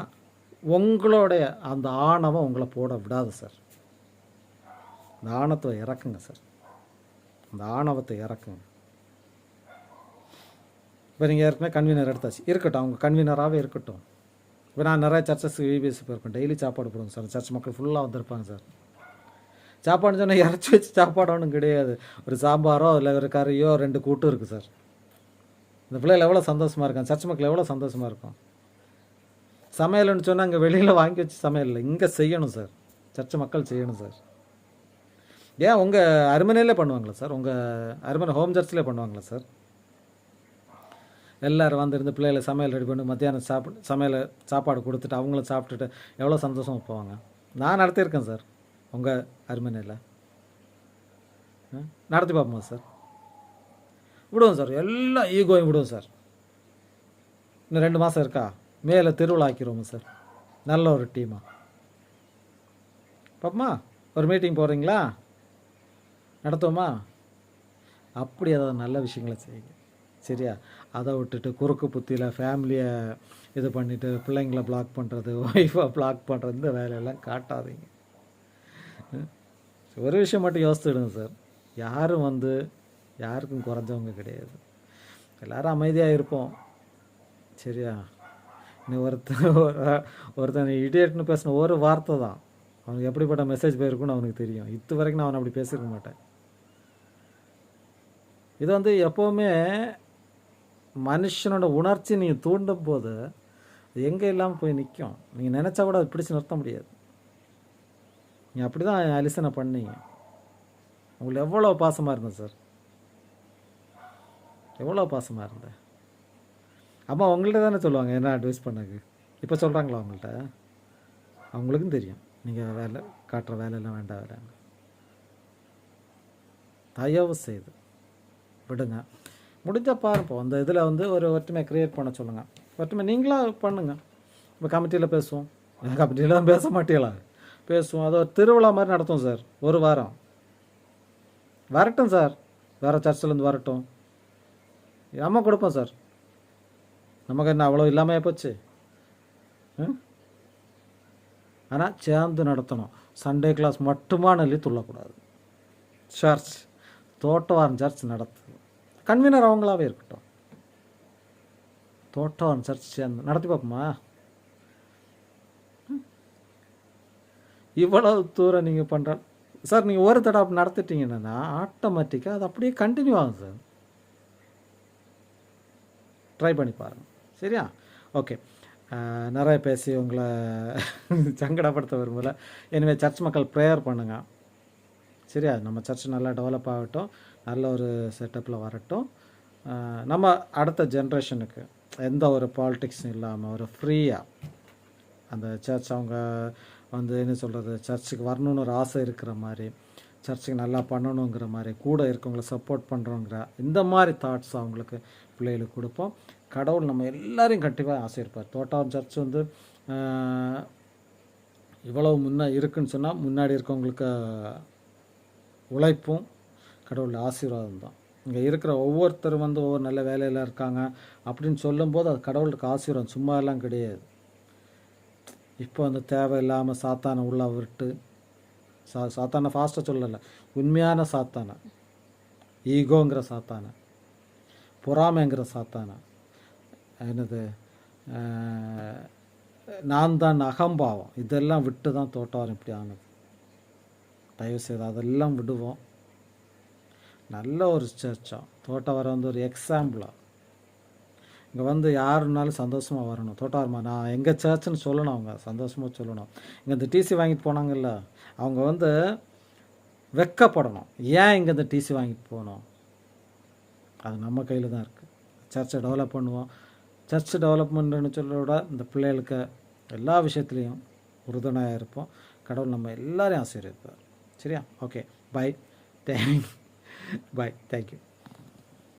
உங்களுடைய அந்த ஆணவம் உங்களை போட விடாது சார். அந்த ஆணவத்தை இறக்குங்க சார், அந்த ஆணவத்தை இறக்குங்க. இப்போ நீங்கள் ஏற்கனவே கன்வீனர் எடுத்தாச்சு, இருக்கட்டும், அவங்க கன்வீனராகவே இருக்கட்டும். இப்போ நான் நிறைய சர்ச்சஸ் விபிஎஸ் போயிருக்கேன், டெய்லி சாப்பாடு போடுங்க சார். சர்ச் மக்கள் ஃபுல்லாக வந்திருப்பாங்க சார். சாப்பாடு சொன்னால் இறச்சி வச்சு சாப்பாடு ஒன்றும் கிடையாது, ஒரு சாம்பாரோ இல்லை ஒரு கறியோ 2 கூட்டும் இருக்குது சார். இந்த பிள்ளைகள் எவ்வளோ சந்தோஷமாக இருக்காங்க, சர்ச் மக்கள் எவ்வளோ சந்தோஷமாக இருக்கும். சமையல்னு சொன்னால் அங்கே வெளியில் வாங்கி வச்சு சமையல் இல்லை, இங்கே செய்யணும் சார். சர்ச் மக்கள் செய்யணும் சார். ஏன் உங்கள் அருமனையிலே பண்ணுவாங்களா சார்? உங்கள் அருமனை ஹோம் சர்ச்சிலே பண்ணுவாங்களா சார்? எல்லோரும் வந்துருந்து பிள்ளைகளை சமையல் ரெடி பண்ணி மத்தியானம் சாப்பாடு கொடுத்துட்டு அவங்களும் சாப்பிட்டுட்டு எவ்வளோ சந்தோஷமாக போவாங்க. நான் நடத்தியிருக்கேன் சார் உங்கள் அருமனையில். நடத்தி பார்ப்போமா சார்? விடுவோம் சார், எல்லா ஈகோயும் விடுவோம் சார். இன்னும் 2 மாதம் இருக்கா, மேலே திருவிழா ஆக்கிடுவோம் சார், நல்ல ஒரு டீமாக. பாப்பமா, ஒரு மீட்டிங் போடுறீங்களா, நடத்துவோமா? அப்படி ஏதாவது நல்ல விஷயங்களை செய்யுங்க, சரியா? அதை விட்டுட்டு குறுக்கு புத்தியில் ஃபேமிலியை இது பண்ணிவிட்டு பிள்ளைங்களை பிளாக் பண்ணுறது, ஒய்ஃபை பிளாக் பண்ணுறது, இந்த வேலையெல்லாம் காட்டாதீங்க. ஒரு விஷயம் மட்டும் யோசிச்சுடுங்க சார், யாரும் வந்து யாருக்கும் குறைஞ்சவங்க கிடையாது. எல்லோரும் அமைதியாக இருப்போம். சரியா? நீ ஒருத்தன் இடியட்னு பேசின ஒரு வார்த்தை தான் அவனுக்கு எப்படிப்பட்ட மெசேஜ் போயிருக்குன்னு அவனுக்கு தெரியும். இது வரைக்கும் நான் அவனை அப்படி பேசியிருக்க மாட்டேன். இது வந்து எப்போவுமே மனுஷனோட உணர்ச்சி நீங்கள் தூண்டும் போது எங்கே இல்லாமல் போய் நிற்கும். நீங்கள் நினச்சா கூட அதை பிடிச்சி நிறுத்த முடியாது. நீங்கள் அப்படி தான் அலிசனை பண்ணீங்க. உங்களுக்கு எவ்வளோ பாசமாக இருந்தேன் சார், எவ்வளோ பாசமாக இருந்தேன். அம்மா உங்கள்கிட்ட தானே சொல்லுவாங்க என்ன அட்வைஸ் பண்ணக்கு. இப்போ சொல்கிறாங்களா அவங்கள்ட்ட? அவங்களுக்கும் தெரியும் நீங்கள் வேலை காட்டுற வேலையெல்லாம் வேண்டாம் வேலைன்னு. தயவு செய்து விடுங்க. முடிஞ்சால் பாருப்போம். அந்த இதில் வந்து ஒரு ஒற்றுமையை க்ரியேட் பண்ண சொல்லுங்கள். ஒற்றுமை நீங்களாக பண்ணுங்கள். இப்போ கமிட்டியில் பேசுவோம். கமிட்டியில் தான் பேச மாட்டீங்களா? பேசுவோம். அது ஒரு திருவிழா மாதிரி நடத்தும் சார். ஒரு வாரம் வரட்டும் சார், வேறு சர்ச்சிலேருந்து வரட்டும், நம்ம கொடுப்போம் சார். நமக்கு என்ன அவ்வளோ இல்லாமல் போச்சு. ஆனால் சேர்ந்து நடத்தணும். சண்டே கிளாஸ் மட்டுமான சொல்லி துள்ளக்கூடாது. சர்ச் தோட்டவாரன் சர்ச் நடத்துது. கன்வீனர் அவங்களாவே இருக்கட்டும். தோட்டவாரன் சர்ச் சேர்ந்து நடத்தி பார்ப்போமா? இவ்வளவு தூரம் நீங்கள் பண்ணுற சார், நீங்கள் ஒரு தடவை நடத்திட்டீங்கன்னா ஆட்டோமேட்டிக்காக அது அப்படியே கண்டினியூ ஆகும் சார். ட்ரை பண்ணி பாருங்கள். சரியா? ஓகே. நிறைய பேசி உங்களை சங்கடப்படுத்த விரும்பல. எனவே சர்ச் மக்கள் ப்ரேயர் பண்ணுங்கள். சரியா? நம்ம சர்ச் நல்லா டெவலப் ஆகட்டும், நல்ல ஒரு செட்டப்பில் வரட்டும். நம்ம அடுத்த ஜென்ரேஷனுக்கு எந்த ஒரு பாலிட்டிக்ஸும் இல்லாமல் ஒரு ஃப்ரீயாக அந்த சர்ச் அவங்க வந்து என்ன சொல்கிறது, சர்ச்சுக்கு வரணுன்னு ஒரு ஆசை இருக்கிற மாதிரி, சர்ச்சுக்கு நல்லா பண்ணணுங்கிற மாதிரி, கூட இருக்கவங்களை சப்போர்ட் பண்ணுறோங்கிற இந்த மாதிரி தாட்ஸ் அவங்களுக்கு பிள்ளைகளுக்கு கொடுப்போம். கடவுள் நம்ம எல்லாரையும் கண்டிப்பாக ஆசையிருப்பார். தோட்டம் சர்ச் வந்து இவ்வளவு முன்னே இருக்குன்னு சொன்னால் முன்னாடி இருக்கவங்களுக்கு உழைப்பும் கடவுள் ஆசீர்வாதம் தான். இங்கே இருக்கிற ஒவ்வொருத்தரும் வந்து ஒவ்வொரு நல்ல வேலையில் இருக்காங்க அப்படின்னு சொல்லும்போது அது கடவுளுக்கு ஆசீர்வாதம், சும்மா எல்லாம் கிடையாது. இப்போ அந்த தேவையில்லாமல் சாத்தானை உள்ள விட்டு சாத்தானை ஃபாஸ்ட்டாக சொல்லலை, உண்மையான சாத்தானை, ஈகோங்கிற சாத்தானை, பொறாமைங்கிற சாத்தானை, என்னது நான் தான் அகம்பாவம், இதெல்லாம் விட்டு தான் தோட்டம் இப்படி ஆனது. தயவுசெய்து அதெல்லாம் விடுவோம். நல்ல ஒரு சர்ச்சாக தோட்டவரம் வந்து ஒரு எக்ஸாம்பிளாக இங்கே வந்து யாருனாலும் சந்தோஷமாக வரணும். தோட்டாரமா நான் எங்கள் சர்ச்சுன்னு சொல்லணும், அவங்க சந்தோஷமாக சொல்லணும். இங்கே இந்த டிசி வாங்கிட்டு போனாங்கல்ல, அவங்க வந்து வெக்கப்படணும். ஏன் இங்கே இந்த டிசி வாங்கிட்டு போகணும்? அது நம்ம கையில் தான் இருக்குது. சர்ச்சை டெவலப் பண்ணுவோம். சர்ச் டெவலப்மெண்ட்னு சொல்ல விட இந்த பிள்ளைகளுக்கு எல்லா விஷயத்துலேயும் உறுதுணையாக இருப்போம். கடவுள் நம்ம எல்லாரையும் ஆசீர்வதிப்பார். சரியா? Okay, bye. தேங்க்யூ.